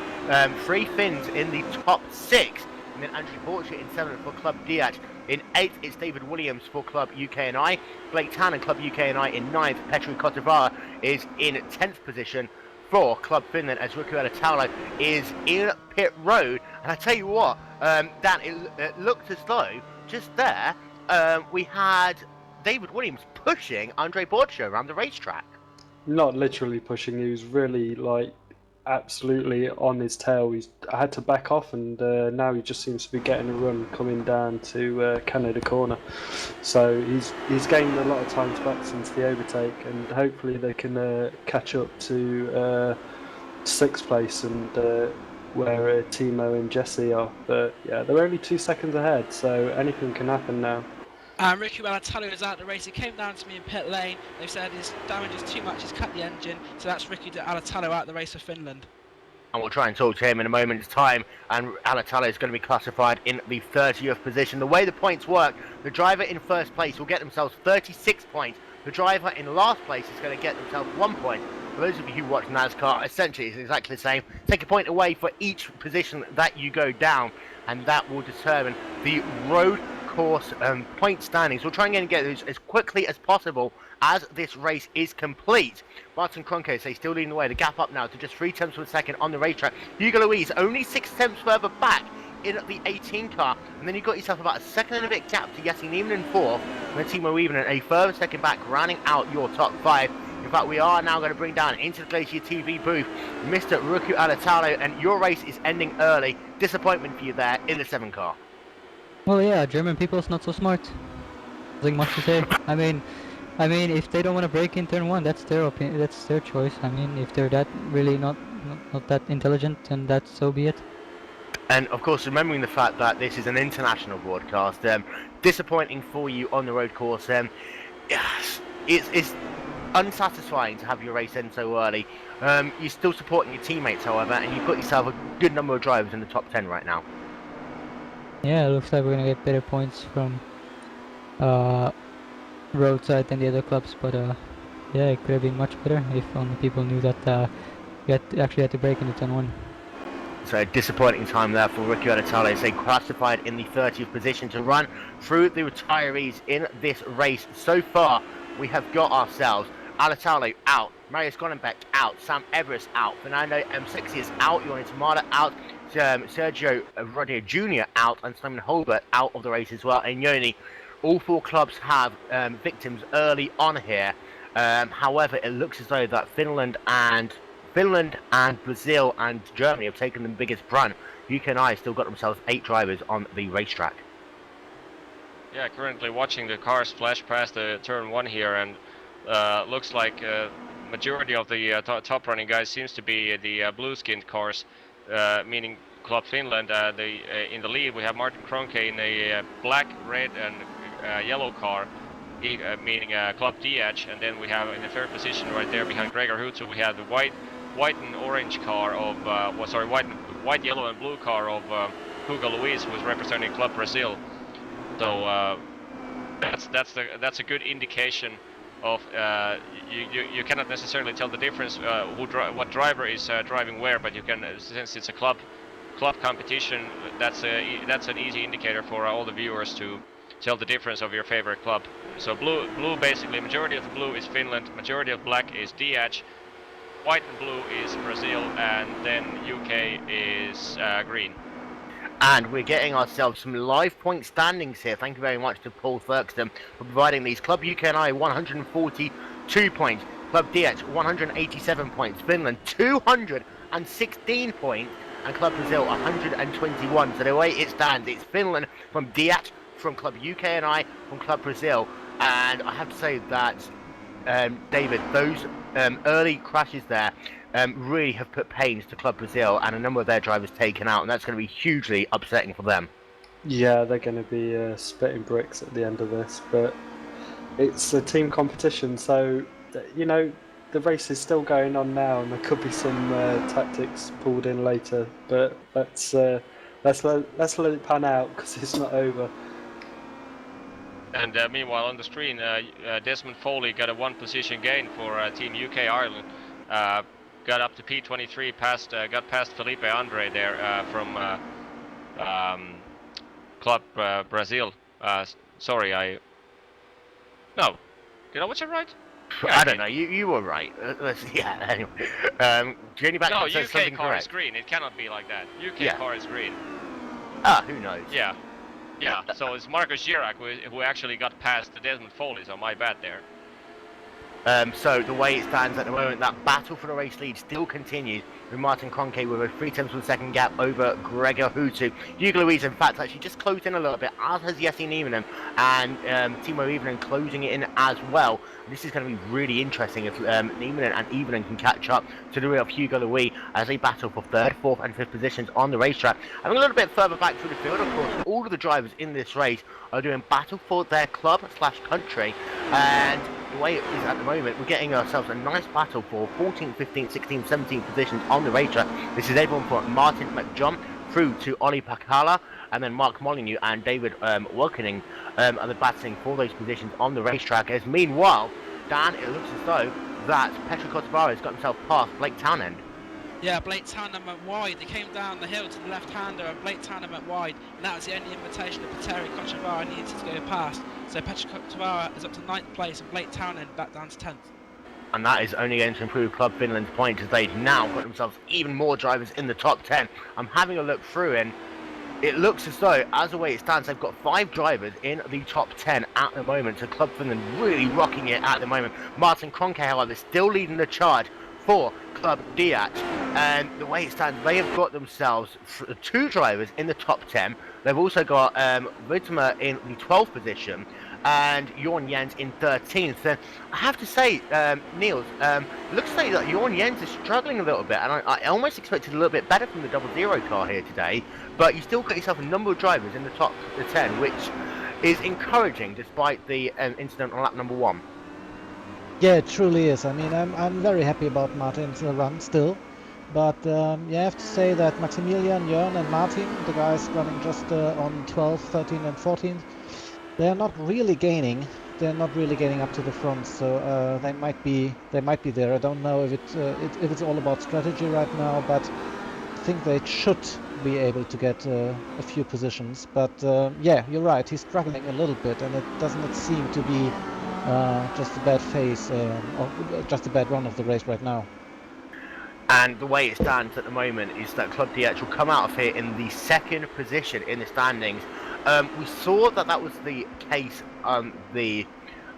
3 Finns in the top 6. And then Andrew Borcher in 7th for Club Diag. In 8th, it's David Williams for Club UK&I. Blake Tanner, Club UK&I in 9th. Petteri Kotovara is in 10th position for Club Finland, as Riku Alatalo is in pit road. And I tell you what, Dan, it looked as though just there we had David Williams pushing Andre Borcho around the racetrack. Not literally pushing, he was really like absolutely on his tail. I had to back off, and now he just seems to be getting a run coming down to Canada Corner. So he's gained a lot of time back since the overtake, and hopefully they can catch up to 6th place and where Timo and Jesse are. But yeah, they're only 2 seconds ahead, so anything can happen now. Riku Alatalo is out the race. He came down to me in pit lane. They've said his damage is too much, he's cut the engine. So that's Riku Alatalo out the race for Finland. And we'll try and talk to him in a moment's time. And Alatalo is going to be classified in the 30th position. The way the points work, the driver in first place will get themselves 36 points. The driver in last place is going to get themselves 1 point. For those of you who watch NASCAR, essentially it's exactly the same. Take a point away for each position that you go down, and that will determine the road course point standings. We'll try and get those as quickly as possible as this race is complete. Martin Kroenke is still leading the way. The gap up now to just 3 tenths of a second on the racetrack. Hugo Louis only 6 tenths further back in the 18 car, and then you've got yourself about a second and a bit gap to Jesse Nieminen in 4th, and then Timo Riivonen a further second back, rounding out your top 5. In fact, we are now going to bring down into the GlacierTV booth Mr. Riku Alatalo, and your race is ending early. Disappointment for you there in the 7 car. Well, yeah, German people's not so smart. Nothing much to say. I mean, if they don't want to break in turn 1, that's their opinion. That's their choice. I mean, if they're that really not that intelligent, then that so be it. And of course, remembering the fact that this is an international broadcast, disappointing for you on the road course. Yes, it's unsatisfying to have your race end so early. You're still supporting your teammates, however, and you've got yourself a good number of drivers in the top 10 right now. Yeah, it looks like we're gonna get better points from roadside than the other clubs, but yeah, it could have been much better if only people knew that you actually had to brake in the turn 1. So a disappointing time there for Ricky Alatale. They classified in the 30th position to run through the retirees in this race. So far, we have got ourselves Alatale out, Marius Gronenbeck out, Sam Everest out, Fernando M60 is out, Yoni Tamada out, Sergio Rodeo Jr. out, and Simon Holbert out of the race as well. And Yoni, all 4 clubs have victims early on here. However, it looks as though that Finland and Brazil and Germany have taken the biggest brunt. UK and I still got themselves 8 drivers on the racetrack. Yeah, currently watching the cars flash past the turn 1 here, and looks like majority of the top running guys seems to be the blue-skinned cars, meaning Club Finland. In the lead we have Martin Kroenke in a black, red and yellow car, meaning Club DH, and then we have in the 3rd position right there behind Gregor Hutsu we have the white and orange car of white, yellow and blue car of Hugo Luis, who is representing Club Brazil. So that's a good indication of you cannot necessarily tell the difference what driver is driving where, but you can, since it's a club competition, that's an easy indicator for all the viewers to tell the difference of your favorite club. So blue basically, majority of the blue is Finland, majority of black is DH, white and blue is Brazil, and then UK is green. And we're getting ourselves some live point standings here. Thank you very much to Paul Thurkston for providing these. Club UK and I 142 points, Club DH 187 points, Finland 216 points, and Club Brazil 121. So the way it stands, it's Finland from DH, from Club UK and I, from Club Brazil. And I have to say that, David, those early crashes there really have put pains to Club Brazil, and a number of their drivers taken out, and that's going to be hugely upsetting for them. Yeah, they're going to be spitting bricks at the end of this, but it's a team competition, so you know the race is still going on now, and there could be some tactics pulled in later. But let's let it pan out because it's not over. And meanwhile on the screen, Desmond Foley got a 1 position gain for Team UK Ireland. Got up to P23, got past Felipe Andre there from Club Brazil. Sorry, no. Did I watch it right? Yeah, I don't know. You were right. Yeah. Anyway, Jenny back no, says UK something car correct. is green. It cannot be like that. UK car is green. Who knows? Yeah. So it's Marcus Girac who actually got past the Desmond Foley. So my bad there. So the way it stands at the moment, that battle for the race lead still continues, with Martin Kroenke with a 0.3 gap over Gregor Hutsu. Hugo Luis, in fact, actually just closed in a little bit, as has Yasin Ivanen, and Timo Ivanen closing it in as well. This is going to be really interesting if Ivanen and Ivanen can catch up to the real Hugo Luis as they battle for 3rd, 4th and 5th positions on the racetrack. And a little bit further back through the field, of course, all of the drivers in this race are doing battle for their club/country, and the way it is at the moment, we're getting ourselves a nice battle for 14th, 15th, 16th, 17th positions on the racetrack. This is everyone from Martin McJohn through to Ollie Pakala, and then Mark Molyneux and David Wilkening are the battling for those positions on the racetrack. As meanwhile, Dan, it looks as though that Petro Kotavara has got himself past Blake Townend. Yeah, Blake Townend went wide. They came down the hill to the left-hander, and Blake Townend went wide. And that was the only invitation that Petero Kotavara needed to go past. So Petro Kotavara is up to 9th place, and Blake Townend back down to 10th. And that is only going to improve Club Finland's points, as they've now got themselves even more drivers in the top 10. I'm having a look through, and it looks as though, as the way it stands, they've got 5 drivers in the top 10 at the moment. So Club Finland really rocking it at the moment. Martin Kroenke, however, still leading the charge for Club DH, and the way it stands, they have got themselves 2 drivers in the top 10. They've also got Ritma in the 12th position, and Jorn Jens in 13th. And I have to say, Niels, looks like that Jorn Jens is struggling a little bit, and I almost expected a little bit better from the 00 car here today, but you still got yourself a number of drivers in the top 10, which is encouraging despite the incident on lap number 1. Yeah, it truly is. I mean, I'm very happy about Martin's run still, but you have to say that Maximilian, Jörn, and Martin, the guys running just on 12, 13, and 14, they're not really gaining. They're not really getting up to the front, so they might be there. I don't know if it's all about strategy right now, but I think they should be able to get a few positions. But yeah, you're right. He's struggling a little bit, and it doesn't seem to be just a bad phase or just a bad run of the race right now. And the way it stands at the moment is that Club DH will come out of here in the 2nd position in the standings. We saw that was the case on the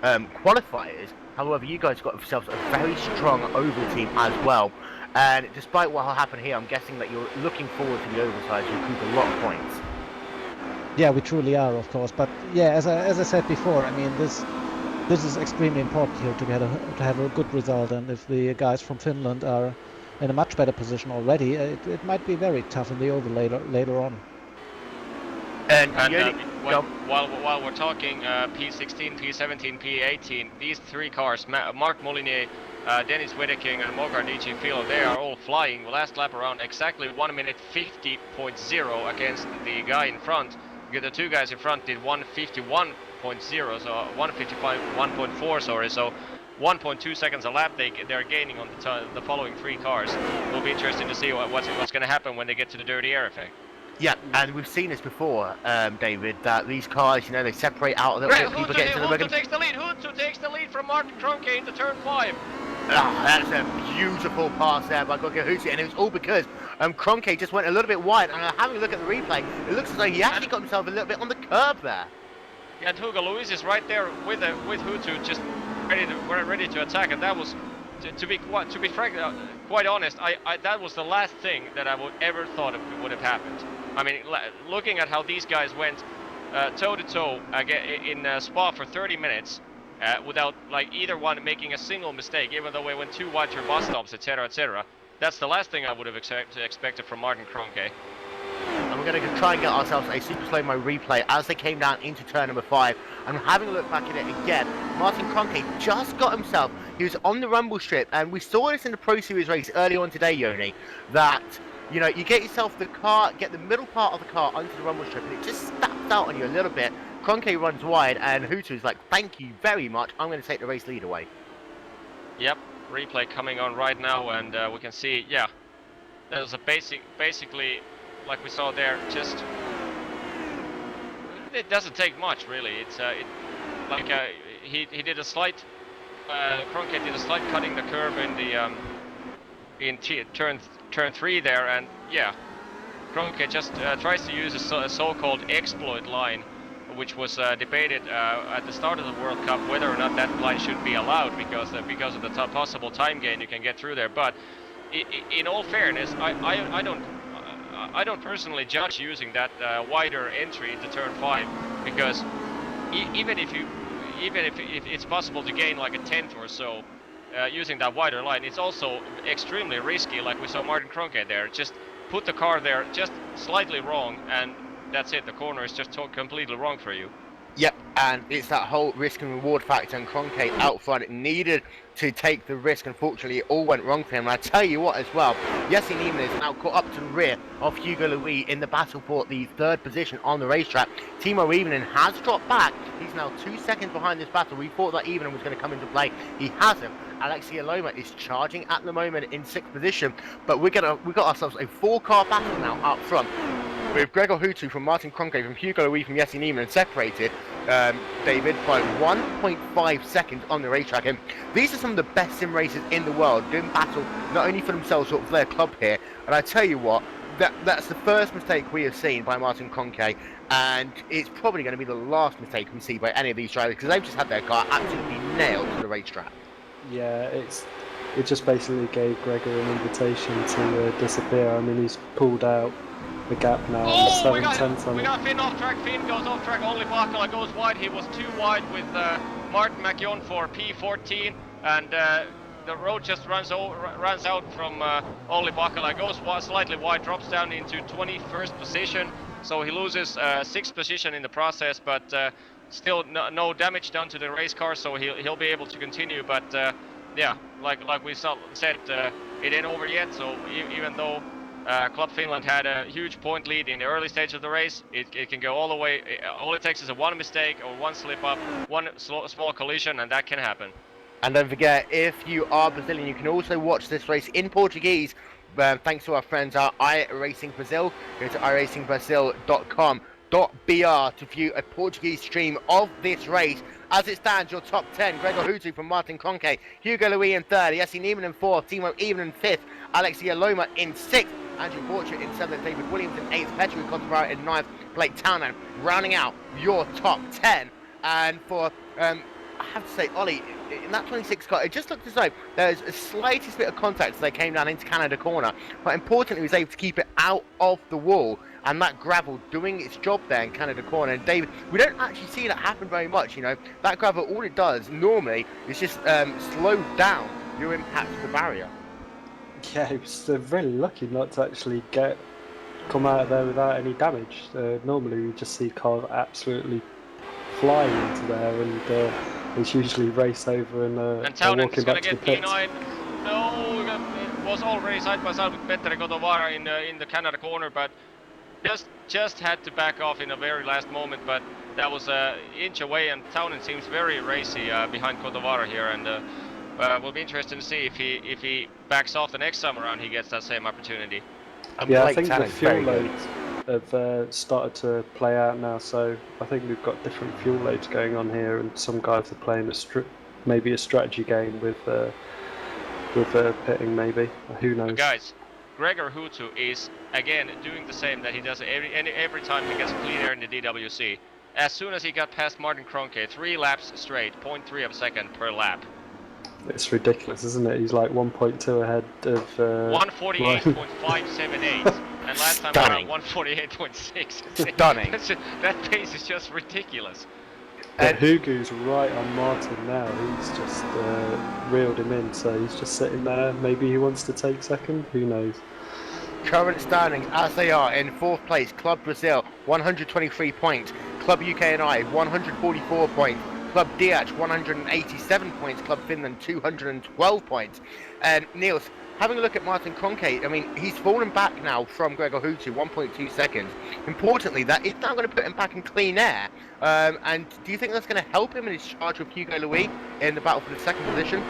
qualifiers. However, you guys got yourselves a very strong oval team as well. And despite what will happen here, I'm guessing that you're looking forward to the oval side to recoup a lot of points. Yeah, we truly are, of course. But yeah, as I said before, I mean this is extremely important here to have a good result. And if the guys from Finland are in a much better position already, it might be very tough in the oval later on. And while we're talking P16, P17, P18, these 3 cars, Mark Molinier, Dennis Wedeking, and Mogar DJ Philo, they are all flying last lap around exactly 1 minute 50.0 against the guy in front. Because the 2 guys in front did 151.0, so 155.1.4, sorry. So 1.2 seconds a lap they're gaining on the following 3 cars. It will be interesting to see what's going to happen when they get to the dirty air effect. Yeah, and we've seen this before, David, that these cars, they separate out a little bit. People get into the Hutu takes the lead. Hutu takes the lead from Martin Kroenke into turn 5. That's a beautiful pass there by Gregor Hutu, and it was all because Kroenke just went a little bit wide. And having a look at the replay, it looks as though he actually got himself a little bit on the curb there. Yeah, and Hugo Luis is right there with Hutu, just ready to attack, and that was, to be frank, quite honest, that was the last thing that I would ever thought would have happened. I mean, looking at how these guys went toe-to-toe in Spa for 30 minutes without either one making a single mistake, even though we went 2 wide through bus stops, etc., etc. That's the last thing I would have expected from Martin Kroenke. And we're going to try and get ourselves a super slow-mo replay as they came down into turn number 5. And having a look back at it again, Martin Kroenke just got himself, he was on the rumble strip, and we saw this in the Pro Series race early on today, Yoni, that you get yourself the car, get the middle part of the car onto the rumble strip, and it just steps out on you a little bit. Kroenke runs wide, and Hutu's like, thank you very much, I'm going to take the race lead away. Yep, replay coming on right now, and we can see, yeah, there's a basically, like we saw there, just, it doesn't take much, really. It's, he did a slight, Kroenke did a slight cutting the curve in the, in turn 3 there, and yeah, Kroenke just tries to use a so-called exploit line, which was debated at the start of the World Cup whether or not that line should be allowed because of the possible time gain you can get through there. But in all fairness, I don't personally judge using that wider entry into turn 5 because even if it's possible to gain like a 10th or so. Using that wider line, it's also extremely risky, like we saw Martin Kroenke there. Just put the car there just slightly wrong, and that's it. The corner is just completely wrong for you. Yep, and it's that whole risk and reward factor, and Kroenke out front needed to take the risk. Unfortunately, it all went wrong for him. And I tell you what as well, Jesse Niemann is now caught up to the rear of Hugo Louis in the battle for the 3rd position on the racetrack. Timo Ivonen has dropped back. He's now 2 seconds behind this battle. We thought that Ivonen was going to come into play. He hasn't. Alexia Loma is charging at the moment in 6th position, but we got ourselves a 4-car battle now up front, with Gregor Hutu from Martin Kroenke from Hugo Louis from Jesse Niemann separated, David, by 1.5 seconds on the racetrack. And these are some of the best sim racers in the world doing battle not only for themselves but for their club here. And I tell you what, that's the first mistake we have seen by Martin Kroenke, and it's probably going to be the last mistake we see by any of these drivers because they've just had their car absolutely nailed to the racetrack. Yeah, it just basically gave Gregor an invitation to disappear. I mean, he's pulled out the gap now. Oh, we 7 tenths on it. got Finn off track. Finn goes off track. Only Bakala goes wide. He was too wide with Martin McKeown for P14, and the road just runs out from Olli Bakala. Goes slightly wide, drops down into 21st position. So he loses 6th position in the process, but still no damage done to the race car. So he'll be able to continue. But yeah, like we said, it ain't over yet. So even though Club Finland had a huge point lead in the early stage of the race, it can go all the way. All it takes is a one mistake or one slip up, one small collision, and that can happen. And don't forget, if you are Brazilian, you can also watch this race in Portuguese, thanks to our friends at iRacing Brazil. Go to iracingbrasil.com.br to view a Portuguese stream of this race. As it stands, your top 10, Gregor Hutu from Martin Kroenke, Hugo Louis in 3rd, Jesse Niemann in 4th, Timo Even in 5th, Alexia Loma in 6th, Andrew Borchardt in 7th, David Williams in 8th, Petru Kontavara in 9th, Blake Townend rounding out your top 10. And for, I have to say, Ollie, in that 26 car, it just looked as though there's a slightest bit of contact as they came down into Canada corner, but importantly, he was able to keep it out of the wall, and that gravel doing its job there in Canada corner. And David, we don't actually see that happen very much, you know. That gravel, all it does normally is just slow down your impact of the barrier. Yeah, he was really lucky not to actually come out of there without any damage. Normally we just see cars absolutely flying into there, and it's usually race over and Townend is walking going back to to get the pits. P9. No, it was already side by side with Petteri Kotovara in the Canada corner, but just had to back off in the very last moment. But that was an inch away, and Townend seems very racy behind Kotovara here, and will be interesting to see if he backs off the next time around. He gets that same opportunity. Yeah, I think the fuel loads have started to play out now, so I think we've got different fuel loads going on here, and some guys are playing maybe a strategy game with pitting, maybe. Who knows? But guys, Gregor Hutu is again doing the same that he does every time he gets clean air in the DWC. As soon as he got past Martin Kroenke, 3 laps straight, 0.3 of a second per lap. It's ridiculous, isn't it? He's like 1.2 ahead of 148.578, and last time around 148.6. Stunning. That pace is just ridiculous. But Hugo's right on Martin now. He's just reeled him in, so he's just sitting there. Maybe he wants to take second. Who knows? Current standings as they are: in 4th place, Club Brazil, 123 points. Club UK&I, 144 points. Club DH, 187 points. Club Finland, 212 points. And Niels, having a look at Martin Kroenke, I mean, he's fallen back now from Gregor Hutu, 1.2 seconds. Importantly, that is now going to put him back in clean air. And do you think that's going to help him in his charge with Hugo Louis in the battle for the 2nd position?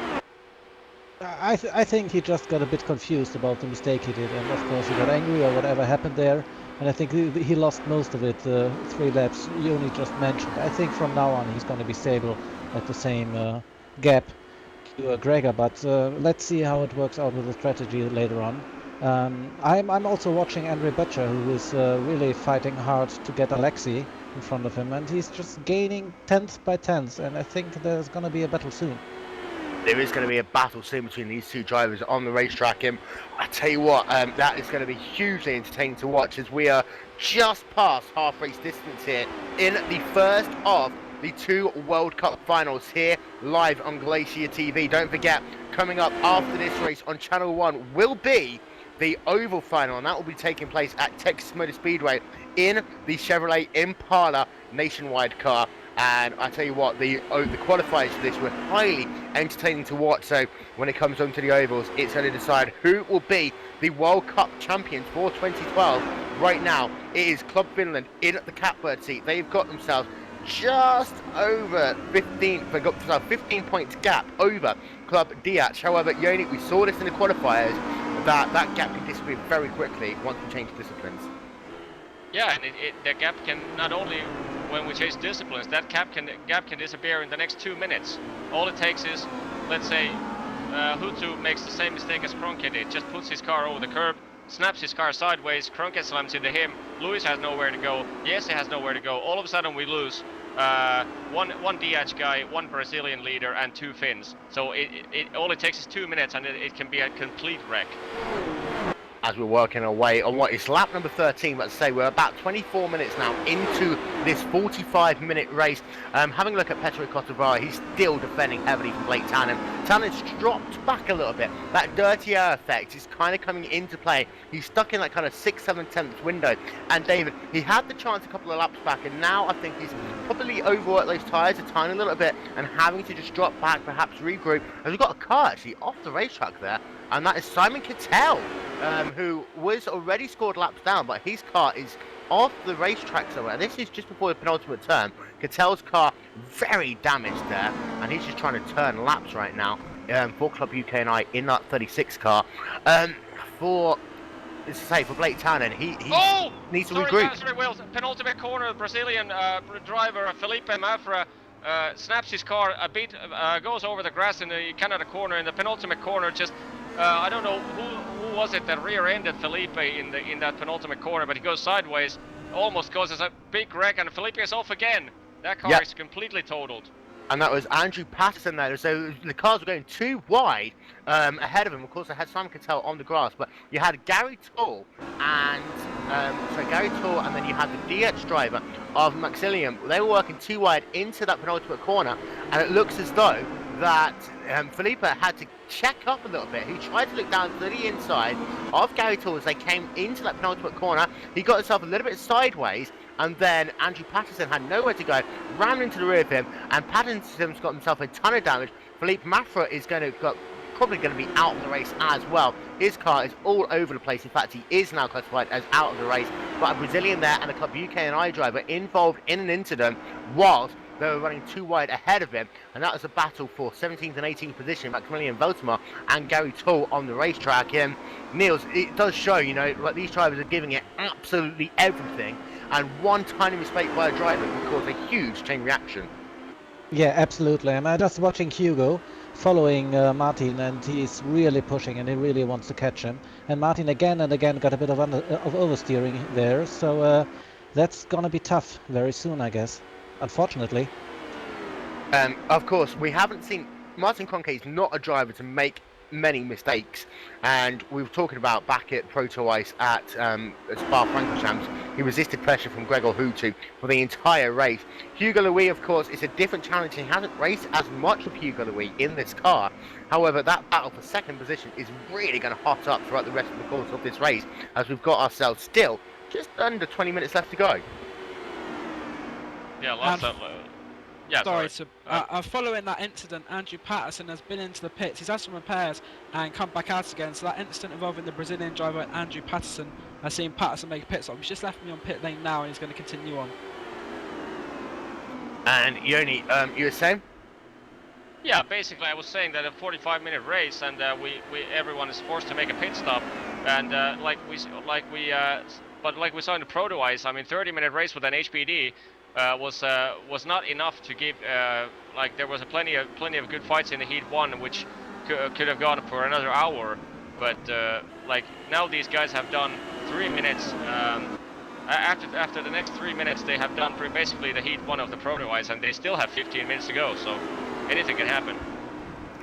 I think he just got a bit confused about the mistake he did, and of course he got angry or whatever happened there. And I think he lost most of it, 3 laps you only just mentioned. I think from now on he's going to be stable at the same gap to Gregor, but let's see how it works out with the strategy later on. I'm also watching Andre Butcher, who is really fighting hard to get Alexei in front of him, and he's just gaining 10th by 10th, and I think there's going to be a battle soon. There is going to be a battle soon between these two drivers on the racetrack, and I tell you what, that is going to be hugely entertaining to watch, as we are just past half race distance here in the first of the 2 World Cup finals here live on Glacier TV. Don't forget, coming up after this race on Channel 1 will be the oval final, and that will be taking place at Texas Motor Speedway in the Chevrolet Impala Nationwide car. And I tell you what, the qualifiers for this were highly entertaining to watch. So when it comes on to the ovals, it's going to decide who will be the World Cup champions for 2012. Right now, it is Club Finland in the catbird seat. They've got themselves just over 15. They got themselves 15 points gap over Club DH. However, Yoni, we saw this in the qualifiers, that gap can disappear very quickly once we change disciplines. Yeah, and the gap can not only when we change disciplines, that gap can disappear in the next 2 minutes. All it takes is, let's say, Hutu makes the same mistake as Kroenke did, just puts his car over the curb, snaps his car sideways, Kroenke slams into him, Lewis has nowhere to go, Jesse has nowhere to go. All of a sudden we lose one DH guy, 1 Brazilian leader, and 2 Finns. So all it takes is 2 minutes, and it can be a complete wreck. as we're working our way on what is lap number 13. Let's say we're about 24 minutes now into this 45-minute race. Having a look at Petro Cottovara, he's still defending heavily from Blake Tannen. Tannen's dropped back a little bit. That dirty air effect is kind of coming into play. He's stuck in that kind of 6th, 7th, 10th window. And David, he had the chance a couple of laps back, and now I think he's probably overworked those tyres a tiny little bit and having to just drop back, perhaps regroup. And we've got a car actually off the racetrack there, and that is Simon Cattell, who was already scored laps down, but his car is off the racetrack somewhere. This is just before the penultimate turn. Cattell's car very damaged there, and he's just trying to turn laps right now for Club UK and I in that 36 car. For Blake Tannen, he needs to regroup. Sorry, Wills. Penultimate corner, the Brazilian driver Felipe Mafra snaps his car a bit, goes over the grass in the Canada corner. In the penultimate corner, just I don't know who was it that rear-ended Felipe in that penultimate corner, but he goes sideways, almost causes a big wreck, and Felipe is off again. That car is completely totaled. And that was Andrew Patterson there. So the cars were going too wide ahead of him. Of course, they had Simon Cattell on the grass, but you had Gary Toll and then you had the DH driver of Maximilian. They were working too wide into that penultimate corner, and it looks as though that Felipe had to check up a little bit. He tried to look down to the inside of Gary Toll as they came into that penultimate corner. He got himself a little bit sideways, and then Andrew Patterson had nowhere to go, ran into the rear of him, and Patterson's got himself a ton of damage. Felipe Mafra is probably going to be out of the race as well. His car is all over the place. In fact, he is now classified as out of the race. But a Brazilian there and a Club UK and I driver involved in an incident whilst they were running too wide ahead of him, and that was a battle for 17th and 18th position, Maximilian Veltema and Gary Toll on the racetrack. Niels, it does show, like these drivers are giving it absolutely everything, and one tiny mistake by a driver can cause a huge chain reaction. Yeah, absolutely. I'm just watching Hugo following Martin, and he's really pushing, and he really wants to catch him. And Martin again and again got a bit of oversteering there, so that's gonna be tough very soon, I guess. Unfortunately. Of course, we haven't seen Martin Cronkite is not a driver to make many mistakes, and we were talking about back at Proto Ice at Spa-Francorchamps, he resisted pressure from Gregor Hutu for the entire race. Hugo Louis, of course, is a different challenge. He hasn't raced as much with Hugo Louis in this car. However, that battle for second position is really going to hot up throughout the rest of the course of this race, as we've got ourselves still just under 20 minutes left to go. Yeah, lots of... Yeah, sorry. So, following that incident, Andrew Patterson has been into the pits. He's had some repairs and come back out again. So that incident involving the Brazilian driver Andrew Patterson, I've seen Patterson make a pit stop. He's just left me on pit lane now, and he's going to continue on. And Yoni, you were saying? Yeah, basically I was saying that a 45-minute race, and everyone is forced to make a pit stop, and like we saw in the Proto Ice, I mean, 30-minute race with an HPD. Was not enough to give there was plenty of good fights in the Heat 1, which could have gone for another hour, but now these guys have done 3 minutes. After the next 3 minutes, they have done basically the Heat 1 of the Proto Ice, and they still have 15 minutes to go. So anything can happen.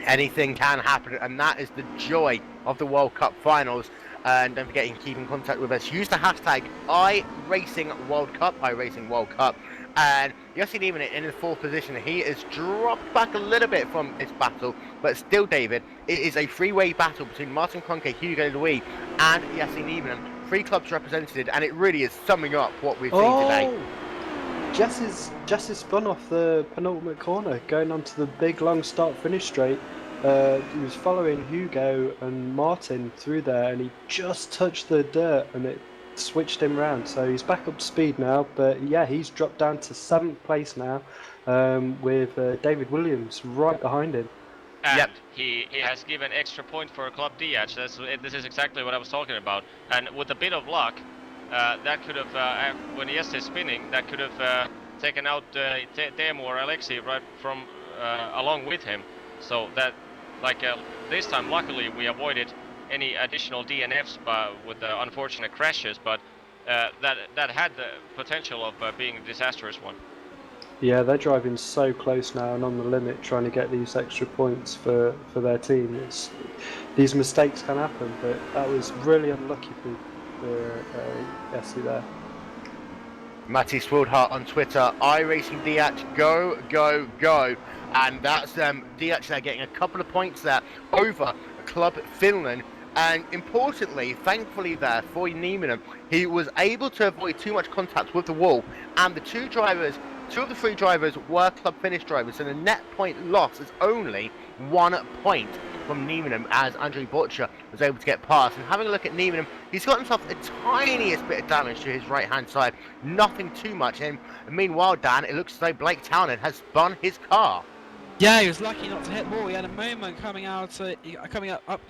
Anything can happen, and that is the joy of the World Cup finals. And don't forget, you can keep in contact with us. Use the hashtag iRacing World Cup, iRacing World Cup. And Yossi Niemann in the 4th position. He has dropped back a little bit from this battle, but still, David, it is a three-way battle between Martin Cronkite, Hugo Louis, and Yossi Niemann. 3 clubs represented, and it really is summing up what we've seen today. Jess is spun off the penultimate corner, going onto the big long start-finish straight. He was following Hugo and Martin through there, and he just touched the dirt, and it switched him round. So he's back up to speed now, but yeah, he's dropped down to 7th place now, with David Williams right behind him. And he has given extra point for Club DH. This is exactly what I was talking about. And with a bit of luck, that could have, when Jesse is spinning, that could have taken out Teemu or Alexei right from along with him. So that, this time, luckily, we avoided any additional DNFs with the unfortunate crashes, but that had the potential of being a disastrous one. Yeah, they're driving so close now and on the limit, trying to get these extra points for their team. These mistakes can happen, but that was really unlucky for Yassi there. Matty Swildhart on Twitter, iRacing DH, go, go, go. And that's DH there getting a couple of points there over Club Finland. And importantly, thankfully there for Nieminen, he was able to avoid too much contact with the wall. And the two of the three drivers were Club Finnish drivers. So the net point loss is only 1 point from Nieminen as Andrew Butcher was able to get past. And having a look at Nieminen, he's got himself the tiniest bit of damage to his right-hand side. Nothing too much. And meanwhile, Dan, it looks as though Blake Townend has spun his car. Yeah, he was lucky not to hit the wall. He had a moment coming up the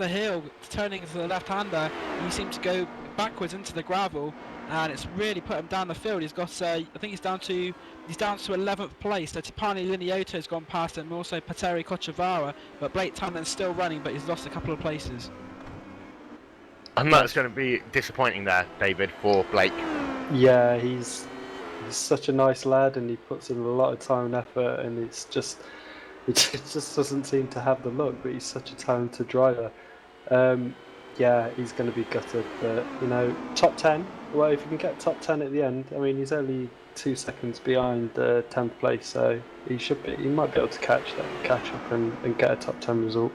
hill, turning to the left-hander. He seemed to go backwards into the gravel, and it's really put him down the field. He's got, I think he's down to 11th place. So Tipani Liniotto has gone past him, and also Pateri Kochavara. But Blake Townend's still running, but he's lost a couple of places. And that's going to be disappointing there, David, for Blake. Yeah, he's such a nice lad, and he puts in a lot of time and effort, and it just doesn't seem to have the luck, but he's such a talented driver. Yeah, he's going to be gutted, but top 10. Well, if you can get top 10 at the end, I mean, he's only 2 seconds behind 10th place, so he might be able to catch up and get a top 10 result.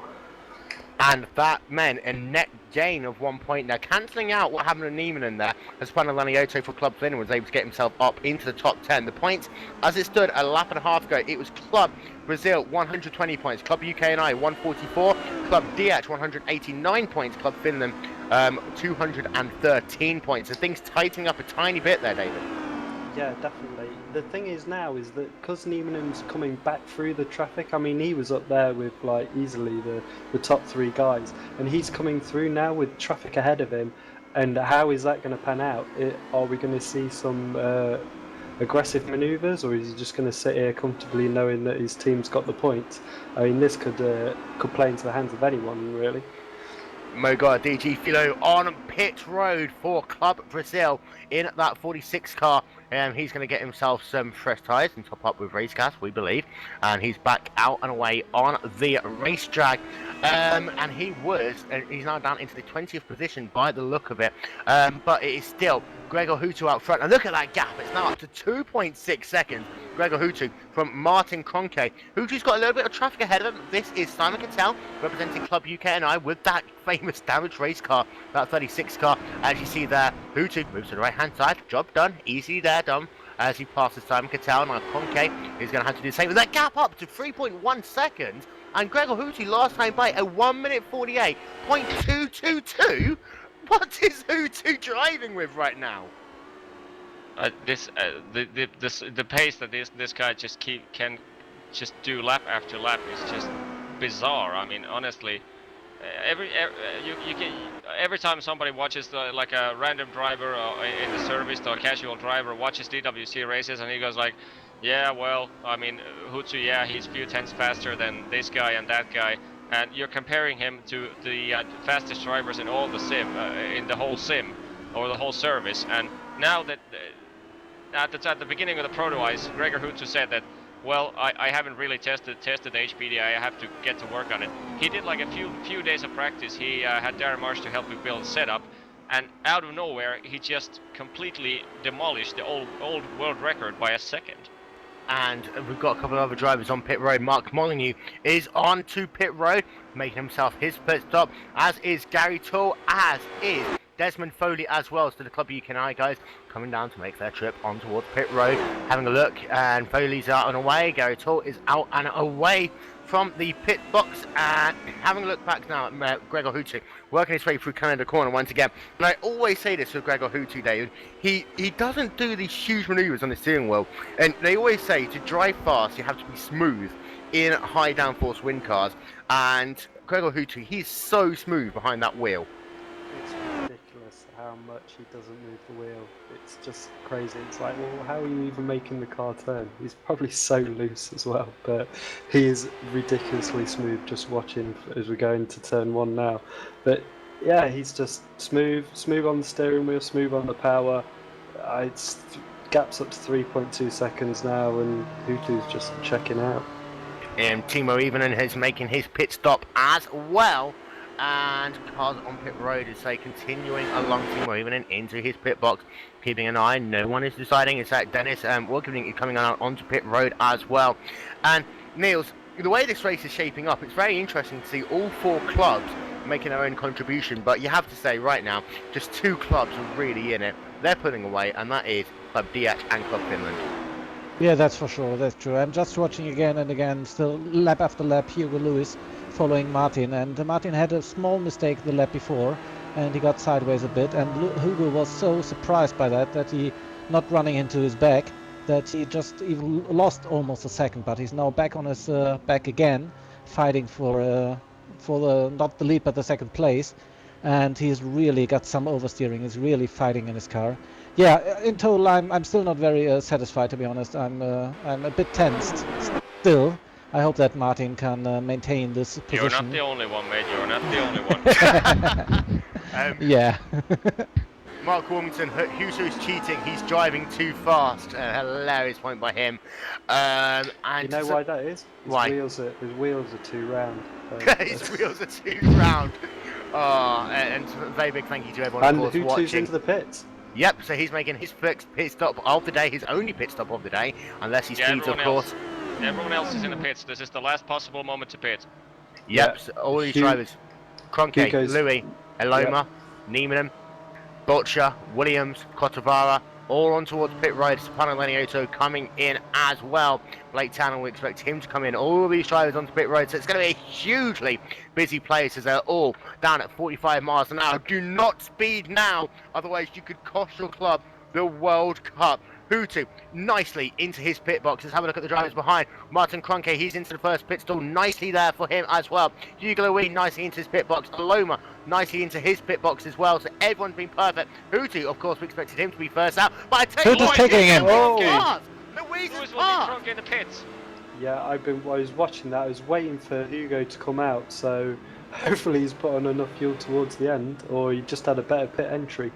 And that meant a net gain of 1 point. Now, cancelling out what happened to Nieminen there, as Panalaniotto for Club Finland was able to get himself up into the top 10. The points, as it stood a lap and a half ago, it was Club Brazil 120 points, Club UKNI 144, Club DH 189 points, Club Finland 213 points. So things tightening up a tiny bit there, David. Yeah, definitely. The thing is now is that because Nieminen's coming back through the traffic, I mean, he was up there with like easily the top 3 guys, and he's coming through now with traffic ahead of him. And how is that going to pan out? Are we going to see some aggressive manoeuvres, or is he just going to sit here comfortably knowing that his team's got the points? I mean, this could play into the hands of anyone, really. Mogara DG Filo on pit road for Club Brazil in that 46 car. He's going to get himself some fresh tyres and top up with race gas, we believe. And he's back out and away on the racetrack. And he's now down into the 20th position by the look of it. But it is still Gregor Hutu out front. And look at that gap. It's now up to 2.6 seconds. Gregor Hutu from Martin Kroenke. Hutu's got a little bit of traffic ahead of him. This is Simon Cattell representing Club UKNI with that famous damaged race car, that 36 car. As you see there, Hutu moves to the right hand side. Job done. Easy there, done. As he passes Simon Cattell, now Kroenke is going to have to do the same. With that gap up to 3.1 seconds. And Gregor Hutu last time by a 1 minute 48.222. What is Hutu driving with right now? The pace that this guy can just do lap after lap is just bizarre. I mean, honestly, every time somebody watches like a random driver in the service or a casual driver watches DWC races and he goes like, yeah, well, I mean, Hutu, yeah, he's a few tenths faster than this guy and that guy, and you're comparing him to the fastest drivers in all the sim, in the whole sim or the whole service. And now that at the beginning of the Proto Ice, Gregor Hutu said that, well, I haven't really tested the HPD, I have to get to work on it. He did like a few days of practice. He had Darren Marsh to help him build the setup, and out of nowhere he just completely demolished the old world record by a second. And we've got a couple of other drivers on pit road. Mark Molyneux is on to pit road, making himself his pit stop, as is Gary Toole, as is Desmond Foley as well. So the Club UKNI guys coming down to make their trip on towards pit road. Having a look, and Foley's out and away. Gary Toole is out and away from the pit box. And having a look back now at Gregor Hutu, working his way through Canada corner once again. And I always say this with Gregor Hutu, David. He doesn't do these huge manoeuvres on the steering wheel. And they always say to drive fast, you have to be smooth in high downforce wind cars. And Gregor Hutu, he's so smooth behind that wheel. It's ridiculous how much he doesn't move the wheel. It's just crazy. It's like, well, how are you even making the car turn? He's probably so loose as well, but he is ridiculously smooth just watching as we go into turn 1 now. But yeah, he's just smooth on the steering wheel, smooth on the power. It's gap's up to 3.2 seconds now, and Hutu's just checking out. And Timo Evenen is making his pit stop as well. And cars on pit road is continuing along Timo Evenen into his pit box, keeping an eye. No one is deciding. It's that Dennis Wilkening is coming on onto pit road as well. And Niels, the way this race is shaping up, it's very interesting to see all 4 clubs making their own contribution. But you have to say right now, just 2 clubs are really in it. They're pulling away, and that is Club DH and Club Finland. Yeah, that's for sure. That's true. I'm just watching again and again, still lap after lap, Hugo Lewis following Martin. And Martin had a small mistake the lap before, and he got sideways a bit. And Hugo was so surprised by that he, not running into his back, that he just even lost almost a second. But he's now back on his back again, fighting for the not the lead but the second place. And he's really got some oversteering. He's really fighting in his car. Yeah, in total, I'm still not very satisfied, to be honest. I'm a bit tensed still. I hope that Martin can maintain this position. You're not the only one, mate. You're not the only one. Yeah. Mark Wilmington, Huso is cheating. He's driving too fast. Hilarious point by him. And you know why that is? Why? His wheels are too round. His wheels are too round. Oh, and a very big thank you to everyone, and of course, Hutu's watching. Into the pits. Yep, so he's making his first pit stop of the day, his only pit stop of the day, unless he speeds, of course. Everyone else is in the pits. This is the last possible moment to pit. Yep, yeah. So all these drivers. Kroenke, Louis, Eloma, Niemann, Butcher, Williams, Kotavara, all on towards pit road. Stefano Leniotto coming in as well. Blake Tanner, we expect him to come in. All of these drivers onto pit road, so it's going to be a hugely busy place as they're all down at 45 miles an hour. Do not speed now, otherwise you could cost your club the World Cup. Hutu nicely into his pit box. Let's have a look at the drivers behind. Martin Kroenke, he's into the first pit stall. Nicely there for him as well. Hugo Louis nicely into his pit box. Aloma nicely into his pit box as well. So everyone's been perfect. Hutu, of course, we expected him to be first out. But I tell you what, taking him. Louis is Kroenke in the pits. Yeah, I was watching that. I was waiting for Hugo to come out. So hopefully he's put on enough fuel towards the end, or he just had a better pit entry.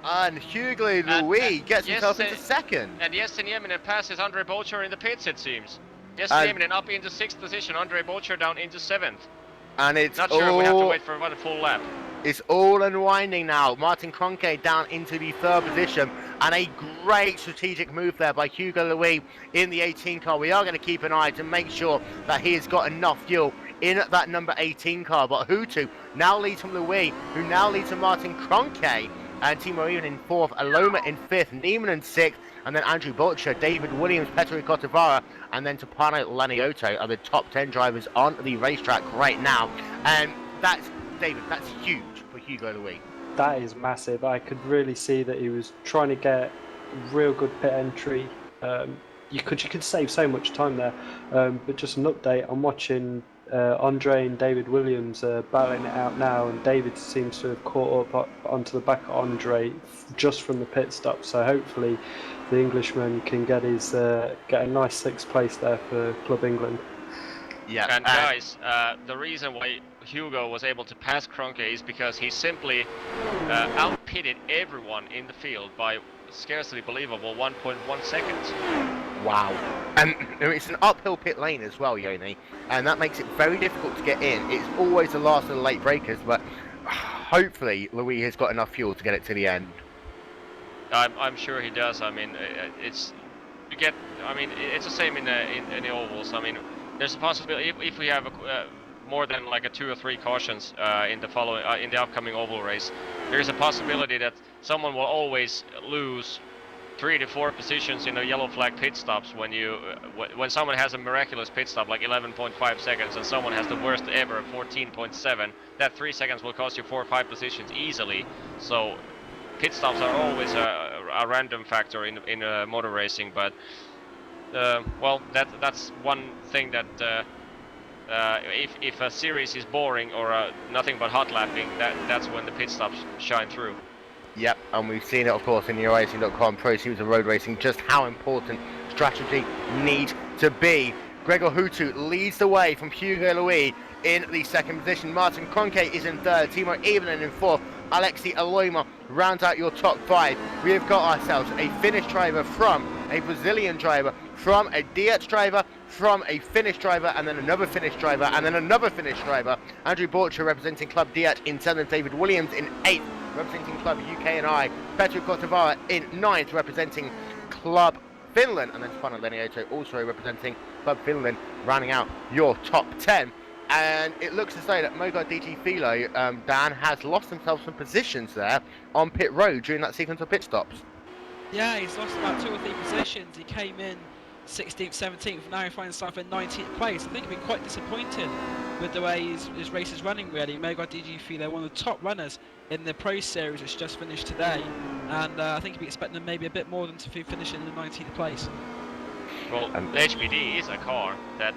And Hugo Louis gets himself into second. And Jessen Nieminen passes Andre Bocher in the pits, it seems. Jessen Nieminen up into 6th position, Andre Bocher down into 7th. And it's not sure, we have to wait for a full lap. It's all unwinding now. Martin Kroenke down into the 3rd position. And a great strategic move there by Hugo Louis in the 18 car. We are going to keep an eye to make sure that he has got enough fuel in that number 18 car. But Hutu now leads from Louis, who now leads from Martin Kroenke. And Timo Evenen in 4th, Aloma in 5th, Niemann in 6th, and then Andrew Butcher, David Williams, Petteri Kotavara, and then Stefano Leniotto are the top 10 drivers on the racetrack right now. And that's, David, that's huge for Hugo Louis. That is massive. I could really see that he was trying to get real good pit entry. You could save so much time there. But just an update, I'm watching Andre and David Williams battling it out now, and David seems to have caught up onto the back of Andre just from the pit stop. So hopefully the Englishman can get a nice 6th place there for Club England. Yeah. And guys, the reason why Hugo was able to pass Kroenke is because he simply outpitted everyone in the field by scarcely believable 1.1 seconds. Wow. And it's an uphill pit lane as well, Yoni, and that makes it very difficult to get in. It's always the last of the late breakers, but hopefully Louis has got enough fuel to get it to the end. I'm sure he does. I mean, it's the same in the ovals. I mean, there's a possibility if we have more than like 2 or 3 cautions in the upcoming oval race, there's a possibility that someone will always lose 3 to 4 positions in the yellow flag pit stops when someone has a miraculous pit stop like 11.5 seconds and someone has the worst ever 14.7. That 3 seconds will cost you 4 or 5 positions easily. So pit stops are always a random factor in motor racing, but well, that's one thing that if a series is boring or nothing but hot lapping, that's when the pit stops shine through. Yep, and we've seen it, of course, in the iRacing.com Pro Series of Road Racing, just how important strategy needs to be. Gregor Hutu leads the way from Hugo Louis in the 2nd position. Martin Kroenke is in 3rd, Timo Evenen in 4th, Alexi Aloma rounds out your top 5. We have got ourselves a Finnish driver from a Brazilian driver, from a DH driver, from a Finnish driver, and then another Finnish driver, and then another Finnish driver. Andrew Borcher representing Club DH in 7th, David Williams in 8th, representing Club UK&I, Petro Kortavara in 9th, representing Club Finland, and then Spano Leniotto also representing Club Finland, rounding out your top 10. And it looks as though that Mogard DG Philo, Dan, has lost himself some positions there on pit road during that sequence of pit stops. Yeah, he's lost about 2 or 3 positions. He came in 16th, 17th, now he finds himself in 19th place. I think he'd been quite disappointed with the way his race is running, really. Mogard DG Philo, one of the top runners in the Pro Series, which just finished today. And I think he'd be expecting maybe a bit more than to finish in the 19th place. Well, the HPD is a car that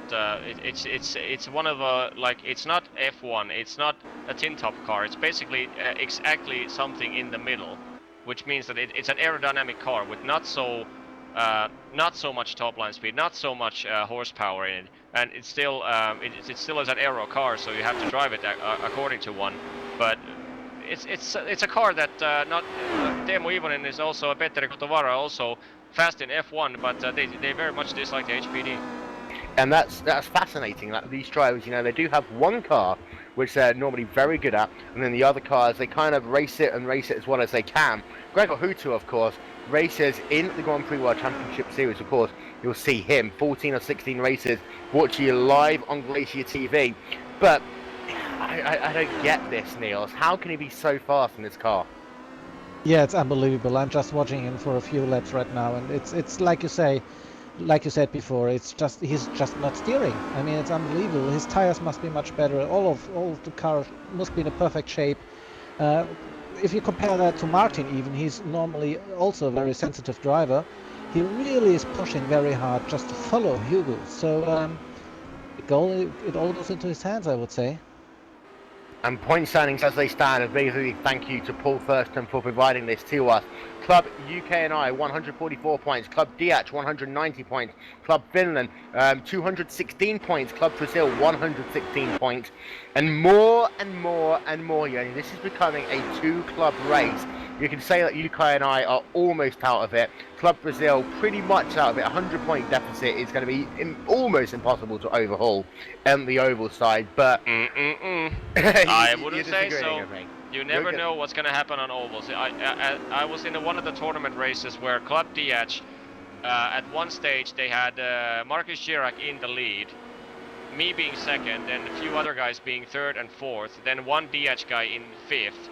it's one of a, like, it's not F1, it's not a tin top car. It's basically exactly something in the middle, which means that it's an aerodynamic car with not so much top line speed, not so much horsepower in it, and it's still it still is an aero car, so you have to drive it according to one. But it's a car that not Teemu Ivonen is also, Petteri Kotovara also fast in F1, but they very much dislike the HPD. And that's fascinating. That these drivers, you know, they do have one car which they're normally very good at, and then the other cars they kind of race it as well as they can. Gregor Hutu, of course, races in the Grand Prix World Championship Series. Of course, you'll see him 14 or 16 races, watching you live on Glacier TV. But I don't get this, Niels. How can he be so fast in this car? Yeah, it's unbelievable. I'm just watching him for a few laps right now, and it's like you say, like you said before, he's just not steering. I mean, it's unbelievable. His tires must be much better. All of the car must be in a perfect shape. If you compare that to Martin, even he's normally also a very sensitive driver. He really is pushing very hard just to follow Hugo. So it all goes into his hands, I would say. And point standings as they stand, a big thank you to Paul Thurston for providing this to us. Club UK&I 144 points, Club DH 190 points, Club Finland 216 points, Club Brazil 116 points, and more and more and more. Yoni, this is becoming a 2-club race. You can say that UK&I are almost out of it. Club Brazil pretty much out of it. 100-point deficit is going to be almost impossible to overhaul on the oval side, but I wouldn't say so. You never know what's going to happen on ovals. I was in one of the tournament races where Club DH, at one stage they had Marcus Chirac in the lead, me being second, and a few other guys being third and fourth, then one DH guy in fifth,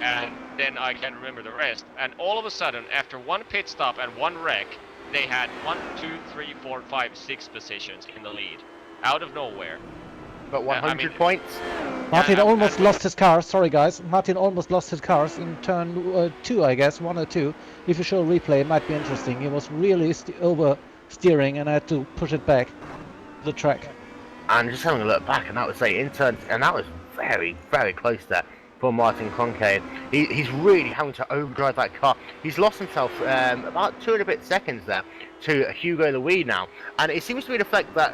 and then I can't remember the rest. And all of a sudden, after one pit stop and one wreck, they had 1, 2, 3, 4, 5, 6 positions in the lead, out of nowhere. But 100 points? Martin almost lost his car. Sorry, guys. Martin almost lost his cars in turn 2, I guess, 1 or 2. If you show a replay, it might be interesting. He was really over steering, and I had to push it back the track. And just having a look back, and that was in turn, and that was very, very close there for Martin Kroenke. He's really having to overdrive that car. He's lost himself about 2 and a bit seconds there to Hugo Louis now, and it seems to be the fact that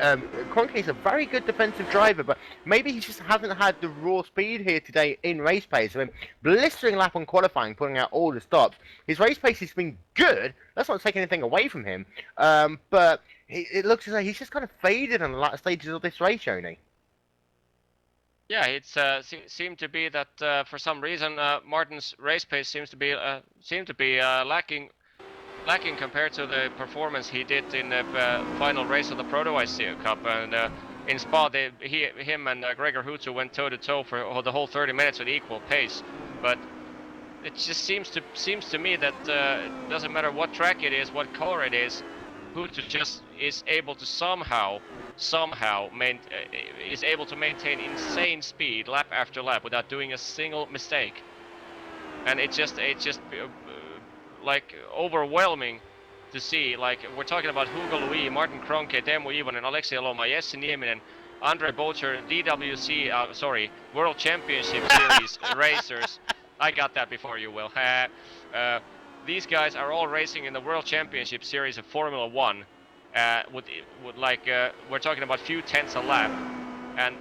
Kroenke is a very good defensive driver, but maybe he just hasn't had the raw speed here today in race pace. I mean, blistering lap on qualifying, putting out all the stops. His race pace has been good. That's not taking anything away from him, but it looks as though he's just kind of faded in the latter stages of this race, Yoni. Yeah, it's seemed to be that for some reason Martin's race pace seems to be lacking compared to the performance he did in the final race of the Proto Ice Cup. And in Spa, him and Gregor Hutu went toe to toe for the whole 30 minutes at equal pace. But it just seems to me that it doesn't matter what track it is, what color it is, Hutu just is able to somehow is able to maintain insane speed lap after lap without doing a single mistake. And it's just like overwhelming to see. Like, we're talking about Hugo Louis, Martin Kroenke, Teemu Ivonen, Alexei Aloma, Jesse Nieminen, Andre Bocher, DWC, World Championship Series racers. I got that before you, Will. These guys are all racing in the World Championship Series of Formula 1. With we're talking about few tenths a lap, and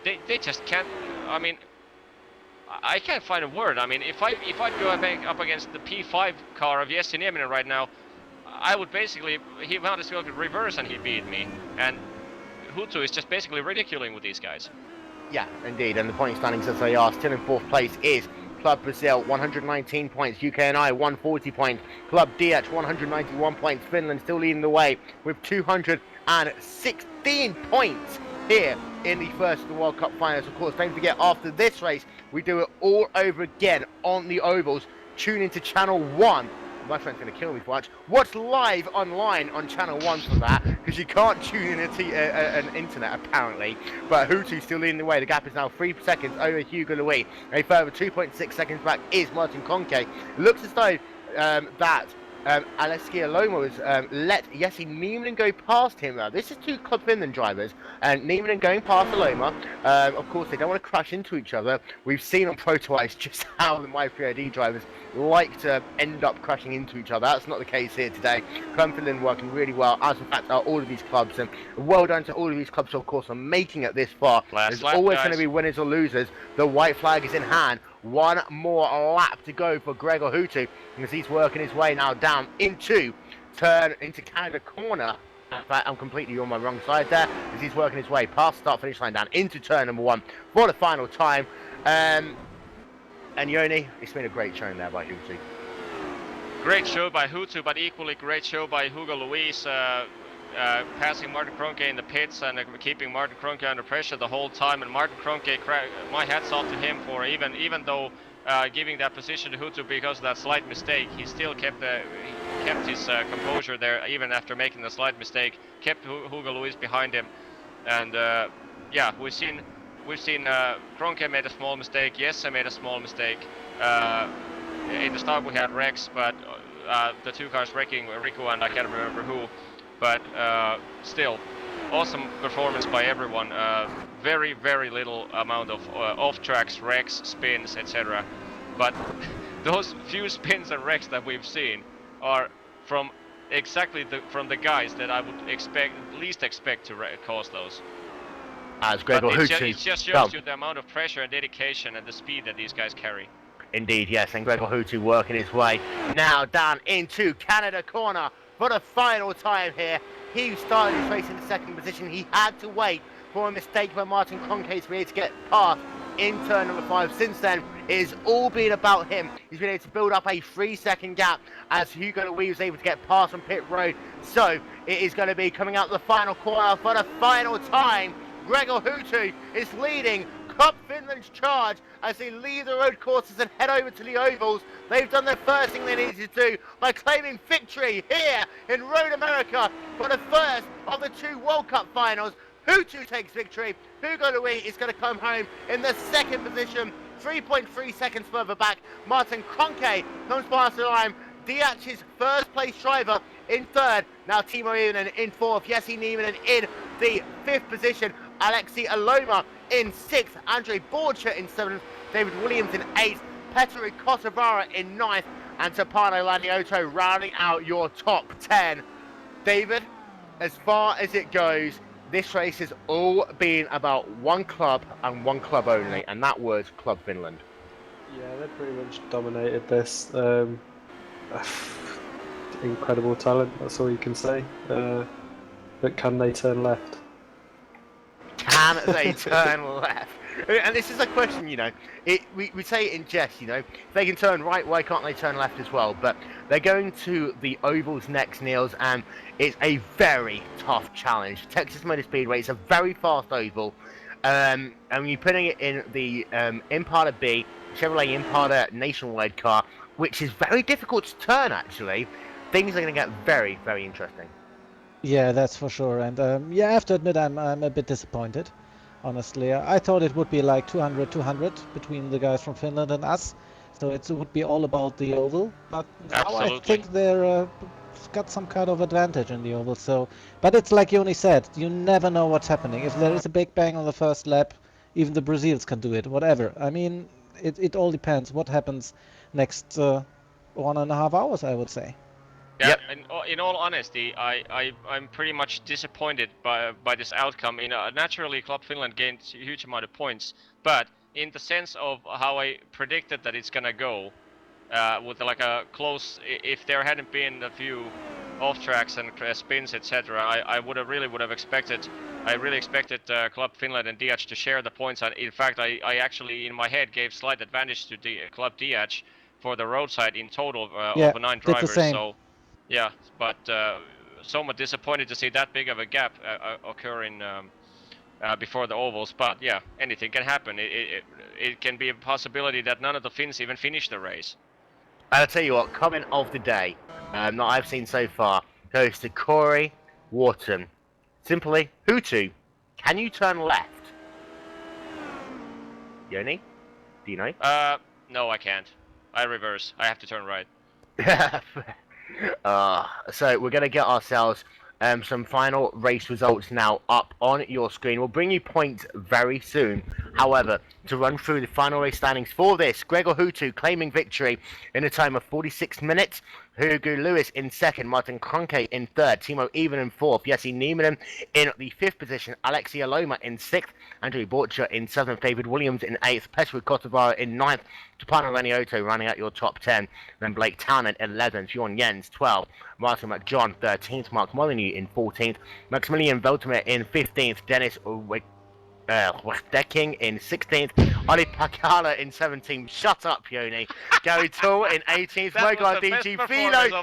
they just can't. I mean, I can't find a word. I mean, if I'd go up against the P5 car of Jesse Nieminen right now, I would basically, he might as well could reverse and he beat me. And Hutu is just basically ridiculing with these guys. Yeah, indeed. And the point standings as they are, still in 4th place is Club Brazil, 119 points. UKNI, 140 points. Club DH, 191 points. Finland still leading the way with 216 points here in the first of the World Cup finals. Of course, don't forget, after this race, we do it all over again on the ovals. Tune into Channel 1. My friend's going to kill me for watch. Watch live online on Channel 1 for that, because you can't tune in an internet, apparently. But Hutu's still leading the way. The gap is now 3 seconds over Hugo Louis. A further 2.6 seconds back is Martin Conke. Looks as though that Aleski Aloma has let Jesse Nieminen go past him. This is 2 Club Finland drivers, and Nieminen going past Aloma. Of course, they don't want to crash into each other. We've seen on Proto Ice just how the My3ID drivers like to end up crashing into each other. That's not the case here today. Club Finland working really well, as in fact are all of these clubs, and well done to all of these clubs, of course, on making it this far. There's always going to be winners or losers. The white flag is in hand. One more lap to go for Gregor Hutu, as he's working his way now down into Canada corner. In fact, I'm completely on my wrong side there, as he's working his way past start finish line down into turn number 1 for the final time. And Yoni, it's been a great showing there by Hutu. Great show by Hutu, but equally great show by Hugo Luis, passing Martin Kroenke in the pits and keeping Martin Kroenke under pressure the whole time. And Martin Kroenke, my hats off to him for even though giving that position to Hutu because of that slight mistake, he still kept his composure there even after making the slight mistake. Kept Hugo Luis behind him, and yeah, we've seen Kroenke made a small mistake. Jesse made a small mistake. In the start we had Rex, but the 2 cars wrecking Riku and I can't remember who. But still, awesome performance by everyone. Very, very little amount of off-tracks, wrecks, spins, etc. But those few spins and wrecks that we've seen are from exactly from the guys that I would least expect to cause those. As Gregor Hutu. It just shows you the amount of pressure and dedication and the speed that these guys carry. Indeed, yes, and Gregor Hutu working his way now down into Canada corner for the final time here. He started his race in the 2nd position. He had to wait for a mistake by Martin Conke to be able to get past in turn number 5. Since then, it has all been about him. He's been able to build up a 3-second gap as Hugo Louis was able to get past on pit road. So it is going to be coming out the final corner for the final time. Gregor Hutu is leading Club Finland's charge as they leave the road courses and head over to the ovals. They've done the first thing they needed to do by claiming victory here in Road America for the first of the 2 World Cup finals. Hutu takes victory. Hugo Louis is going to come home in the 2nd position, 3.3 seconds further back. Martin Kroenke comes past the line. Diach's 1st place driver in 3rd. Now Timo Nieminen in 4th. Jesse Nieminen in the 5th position. Aleksi Aloma in 6th. Andre Borcher in 7th. David Williams in 8th. Petteri Kosovara in 9th. And Tapano Lanioto rounding out your top 10. David, as far as it goes, this race has all been about one club and one club only, and that was Club Finland. Yeah, they pretty much dominated this. Incredible talent, that's all you can say. But can they turn left? Can they turn left? And this is a question, you know, we say it in jest, you know, if they can turn right, why can't they turn left as well? But they're going to the ovals next, Niels, and it's a very tough challenge. Texas Motor Speedway, it's a very fast oval, and you're putting it in the Impala B, Chevrolet Impala nationwide car, which is very difficult to turn, actually. Things are going to get very, very interesting. Yeah, that's for sure. And yeah, I have to admit I'm a bit disappointed, honestly. I thought it would be like 200-200 between the guys from Finland and us. So it would be all about the oval. But now I think they're got some kind of advantage in the oval. So, but it's like Joni said, you never know what's happening. If there is a big bang on the first lap, even the Brazils can do it, whatever. I mean, it all depends what happens next 1.5 hours, I would say. Yeah, yep. In all honesty, I'm pretty much disappointed by this outcome. Naturally, Club Finland gained a huge amount of points, but in the sense of how I predicted that it's gonna go, with like a close. If there hadn't been a few off tracks and spins, etc., I would have really expected. I really expected Club Finland and DH to share the points. And in fact, I actually in my head gave slight advantage to Club DH for the roadside in total Yeah, of 9 did the drivers. same. So yeah, but somewhat disappointed to see that big of a gap occur in. Before the ovals, but yeah, anything can happen. It can be a possibility that none of the Finns even finish the race. I'll tell you what, comment of the day that I've seen so far goes to Corey Wharton. Simply, Hutu, can you turn left? Yoni, do you know? No, I can't. I reverse. I have to turn right. So we're going to get ourselves some final race results now up on your screen. We'll bring you points very soon. However, to run through the final race standings for this, Gregor Hutu claiming victory in a time of 46 minutes. Hugo Lewis in second, Martin Kronke in third, Timo Even in fourth, Jesse Niemanen in the fifth position, Alexia Loma in sixth, Andrew Borcher in seventh, David Williams in eighth, Petru Kotavara in ninth, Tapano Renioto running out your top 10, then Blake Town in 11th, Bjorn Jens 12th, Martin McJohn 13th, Mark Molyneux in 14th, Maximilian Veltmer in 15th, Dennis Decking in 16th, Ali Pakala in 17th. Shut up, Yoni. Gary Tool in 18th, Mogar DG Philo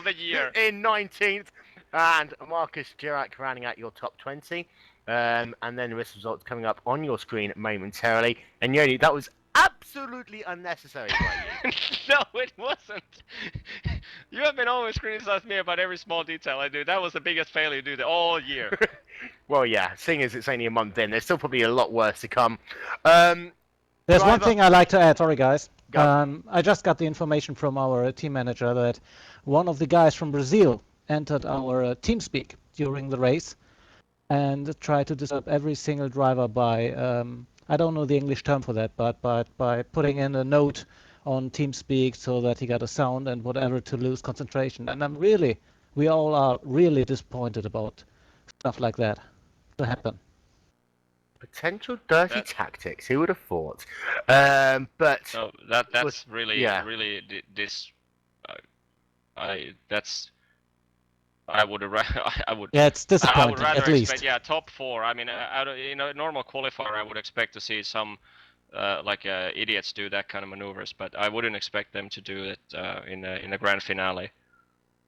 in 19th, and Marcus Dirac rounding out your top 20. And then the race results coming up on your screen momentarily. And Yoni, that was absolutely unnecessary by you. No, it wasn't. You have been always criticizing me about every small detail I do. That was the biggest failure you do all year. Well, yeah, seeing as it's only a month in, there's still probably a lot worse to come. There's one thing I like to add, sorry guys. Go. I just got the information from our team manager that one of the guys from Brazil entered our TeamSpeak during the race and tried to disturb every single driver by, I don't know the English term for that, but by putting in a note on TeamSpeak so that he got a sound and whatever to lose concentration. And we all are really disappointed about stuff like that to happen. Potential dirty tactics. Who would have thought? But no, that's really this. I would. Yeah, it's disappointing. I would rather at least. expect top 4. I mean, in a normal qualifier, I would expect to see some idiots do that kind of maneuvers, but I wouldn't expect them to do it in a grand finale.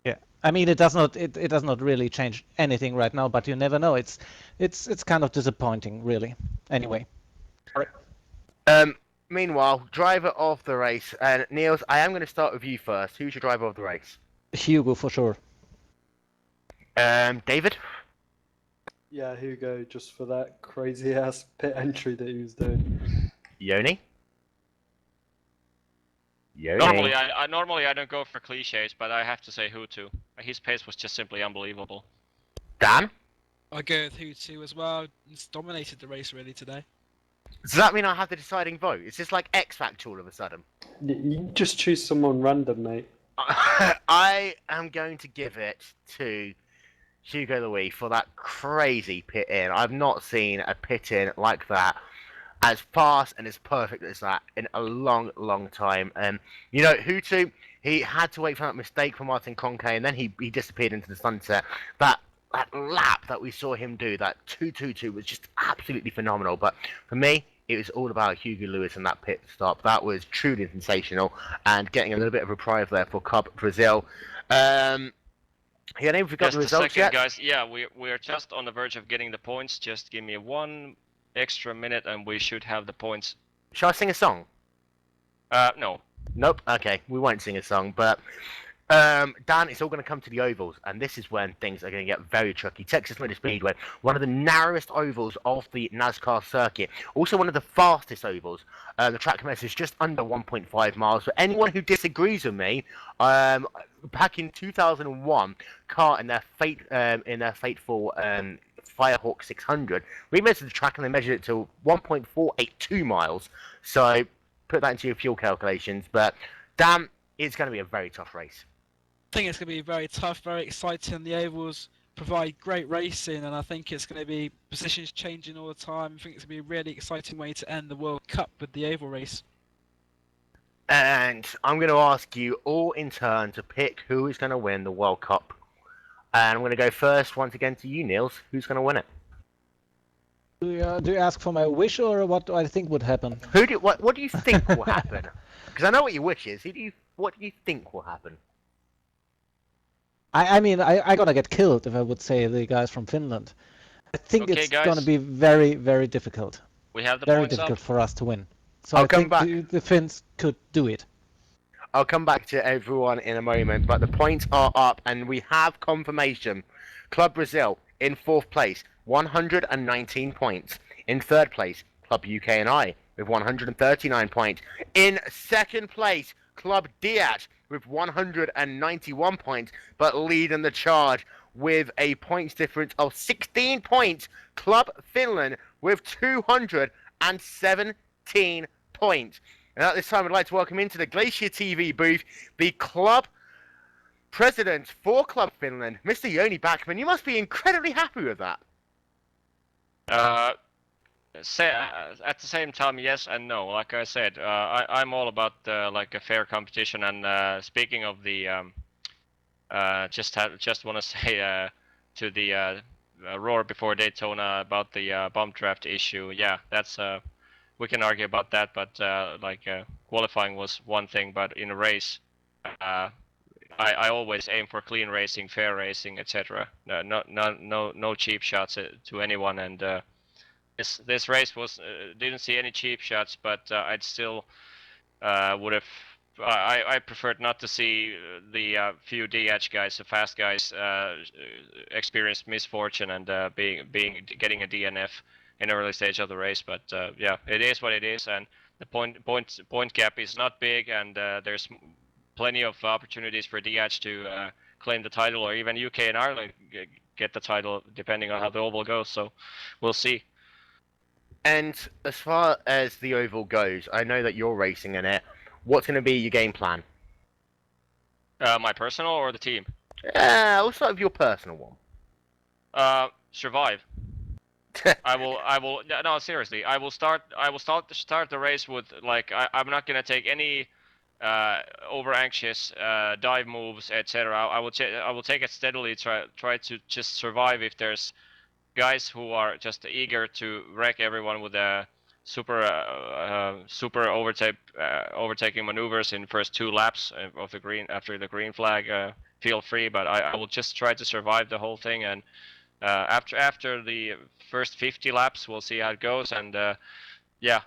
Yeah, I mean it does not really change anything right now, but you never know. It's kind of disappointing, really. Anyway. Meanwhile, driver of the race, and Niels, I am going to start with you first. Who's your driver of the race? Hugo for sure. David? Yeah, Hugo, just for that crazy ass pit entry that he was doing. Yoni? Normally I don't go for cliches, but I have to say Hutu. His pace was just simply unbelievable. Dan? I go with Hutu as well. He's dominated the race really today. Does that mean I have the deciding vote? Is this like X Factor all of a sudden? You just choose someone random, mate. I am going to give it to Hugo Louis for that crazy pit in. I've not seen a pit in like that, as fast and as perfect as that, in a long, long time. You know, Hutu, he had to wait for that mistake from Martin Kronke, and then he disappeared into the sunset. That lap that we saw him do, that 2-2-2, was just absolutely phenomenal. But for me, it was all about Hugo Lewis and that pit stop. That was truly sensational, and getting a little bit of a reprieve there for Cup Brazil. Yeah, we've got the results second, yet. Guys. Yeah, we're just on the verge of getting the points. Just give me one extra minute, and we should have the points. Shall I sing a song? No. Nope. Okay, we won't sing a song, but Dan, it's all going to come to the ovals, and this is when things are going to get very tricky. Texas Motor Speedway, one of the narrowest ovals of the NASCAR circuit, also one of the fastest ovals. The track length is just under 1.5 miles. For anyone who disagrees with me, back in 2001, CART in their fateful Firehawk 600, we measured the track and they measured it to 1.482 miles. So put that into your fuel calculations. But damn, it's going to be a very tough race. I think it's going to be very tough, very exciting. The ovals provide great racing, and I think it's going to be positions changing all the time. I think it's going to be a really exciting way to end the World Cup with the oval race. And I'm going to ask you all in turn to pick who is going to win the World Cup. And I'm going to go first once again to you, Niels. Who's going to win it? Do you ask for my wish or what do I think would happen? What do you think will happen? Because I know what your wish is. What do you think will happen? I mean, I gonna get killed if I would say the guys from Finland. I think Okay, it's guys. gonna be very, very difficult. We have the Very points difficult up. for us to win. So I'll I come think back. the Finns could do it. I'll come back to everyone in a moment, but the points are up, and we have confirmation. Club Brazil in 4th place, 119 points. In 3rd place, Club UK and I with 139 points. In 2nd place, Club Diat with 191 points, but leading the charge with a points difference of 16 points. Club Finland with 217 points. And at this time, I'd like to welcome into the GlacierTV booth the club president for Club Finland, Mr. Joni Backman. You must be incredibly happy with that. At the same time, yes and no. Like I said, I'm all about like a fair competition. And speaking of the, just want to say to the roar before Daytona about the bump draft issue. Yeah, that's we can argue about that, but qualifying was one thing, but in a race, I always aim for clean racing, fair racing, etc. No cheap shots to anyone. And this race was didn't see any cheap shots, but I'd still would have. I preferred not to see the few DH guys, the fast guys, experience misfortune and getting a DNF in early stage of the race. But yeah, it is what it is, and the point gap is not big, and there's plenty of opportunities for DH to claim the title, or even UK and Ireland get the title, depending on how the oval goes. So we'll see. And as far as the oval goes, I know that you're racing in it. What's going to be your game plan? My personal or the team? We'll start with your personal one. Survive. I will. No, seriously. I will start the race with I'm not gonna take any over anxious dive moves, etc. I will take it steadily. Try to just survive. If there's guys who are just eager to wreck everyone with a super overtaking maneuvers in first 2 laps of the green after the green flag, feel free. But I will just try to survive the whole thing, and after the first 50 laps, we'll see how it goes. And yeah,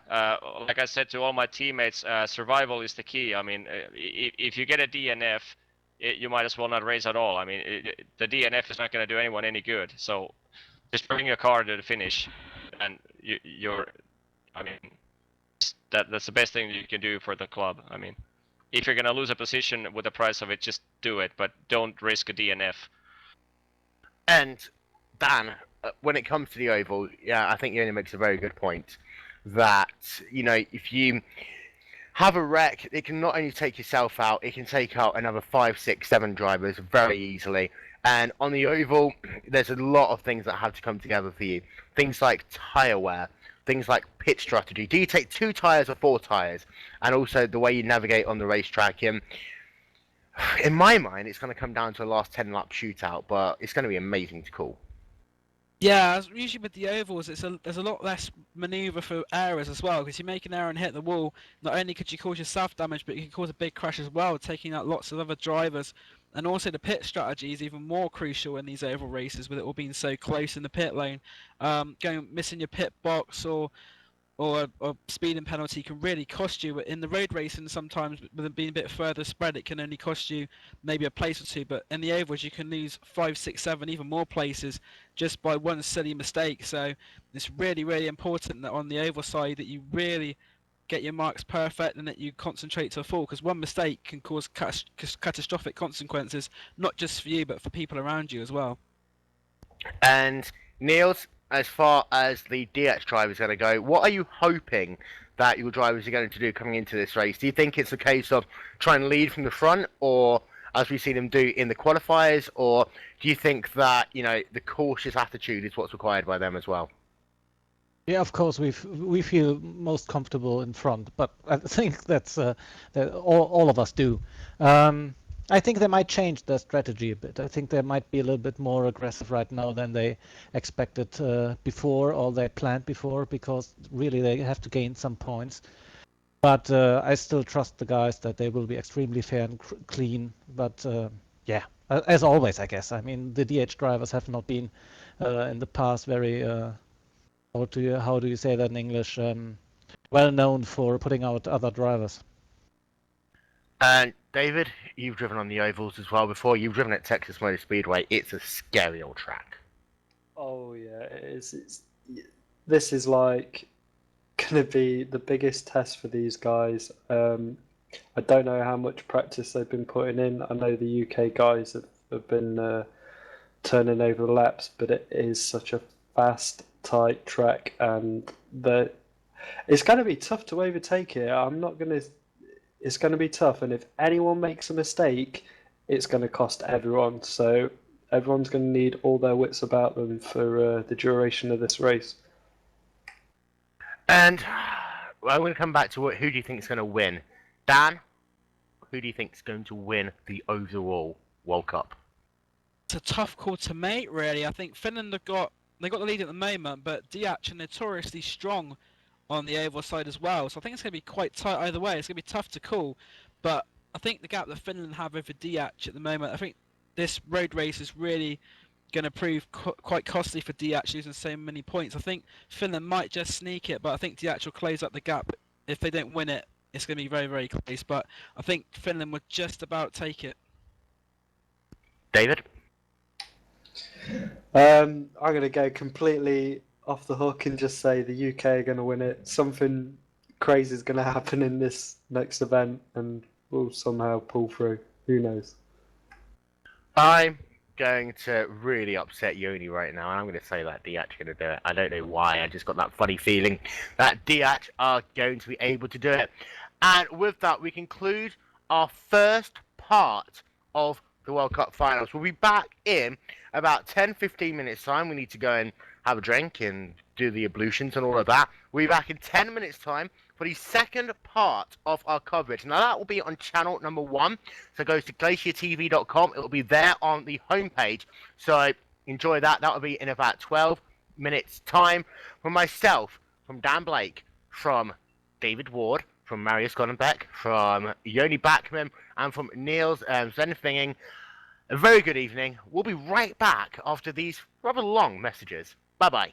like I said to all my teammates, survival is the key. I mean, if you get a DNF, you might as well not race at all. I mean, the DNF is not going to do anyone any good. So just bring your car to the finish, and you're. I mean, that's the best thing you can do for the club. I mean, if you're going to lose a position with the price of it, just do it, but don't risk a DNF. And Dan, when it comes to the oval, yeah, I think Yoni makes a very good point. That, you know, if you have a wreck, it can not only take yourself out, it can take out another 5, 6, 7 drivers very easily. And on the oval, there's a lot of things that have to come together for you. Things like tyre wear, things like pit strategy. Do you take 2 tyres or 4 tyres? And also the way you navigate on the racetrack. In my mind, it's going to come down to a last 10 lap shootout, but it's going to be amazing to call. Yeah, usually with the ovals, there's a lot less manoeuvre for errors as well, because you make an error and hit the wall, not only could you cause yourself damage, but you can cause a big crash as well, taking out lots of other drivers. And also the pit strategy is even more crucial in these oval races, with it all being so close in the pit lane. Missing your pit box or a speeding penalty can really cost you. In the road racing, sometimes with it being a bit further spread, it can only cost you maybe a place or 2. But in the ovals, you can lose 5, 6, 7, even more places just by one silly mistake. So it's really, really important that on the oval side that you really get your marks perfect and that you concentrate to a full, because one mistake can cause catastrophic consequences, not just for you but for people around you as well. And Niels, as far as the DX drivers are going to go, what are you hoping that your drivers are going to do coming into this race? Do you think it's a case of trying to lead from the front, or as we've seen them do in the qualifiers, or do you think that the cautious attitude is what's required by them as well? Yeah, of course, we feel most comfortable in front, but I think that all of us do. I think they might change their strategy a bit. I think they might be a little bit more aggressive right now than they expected before, or they planned before, because really they have to gain some points. But I still trust the guys that they will be extremely fair and clean. But yeah, as always, I guess. I mean, the DH drivers have not been in the past very how do you say that in English? Well known for putting out other drivers. And David, you've driven on the ovals as well before. You've driven at Texas Motor Speedway. It's a scary old track. Oh yeah, it is. This is like going to be the biggest test for these guys. I don't know how much practice they've been putting in. I know the UK guys have been turning over the laps, but it is such a fast, tight track, and it's going to be tough to overtake it. It's going to be tough, and if anyone makes a mistake, it's going to cost everyone. So everyone's going to need all their wits about them for the duration of this race. And I'm going to come back to who do you think is going to win? Dan, who do you think is going to win the overall World Cup? It's a tough call to make, really. I think Finland have got the lead at the moment, but Diach are notoriously strong on the oval side as well. So I think it's going to be quite tight either way. It's going to be tough to call, but I think the gap that Finland have over Diach at the moment, I think this road race is really going to prove quite costly for Diach losing so many points. I think Finland might just sneak it, but I think Diach will close up the gap. If they don't win it, it's going to be very, very close. But I think Finland would just about take it. David? I'm going to go completely off the hook and just say the UK are going to win it. Something crazy is going to happen in this next event, and we'll somehow pull through. Who knows? I'm going to really upset Yoni right now, and I'm going to say that Diach are going to do it. I don't know why. I just got that funny feeling that Diach are going to be able to do it. And with that, we conclude our first part of the World Cup Finals. We'll be back in about 10-15 minutes time. We need to go and have a drink and do the ablutions and all of that. We'll be back in 10 minutes time for the second part of our coverage. Now that will be on channel number 1. So go to GlacierTV.com. It will be there on the homepage. So enjoy that. That will be in about 12 minutes time. From myself, from Dan Blake, from David Ward, from Marius Gonenbeck, from Yoni Backman, and from Niels Zenfinging. A very good evening. We'll be right back after these rather long messages. Bye-bye.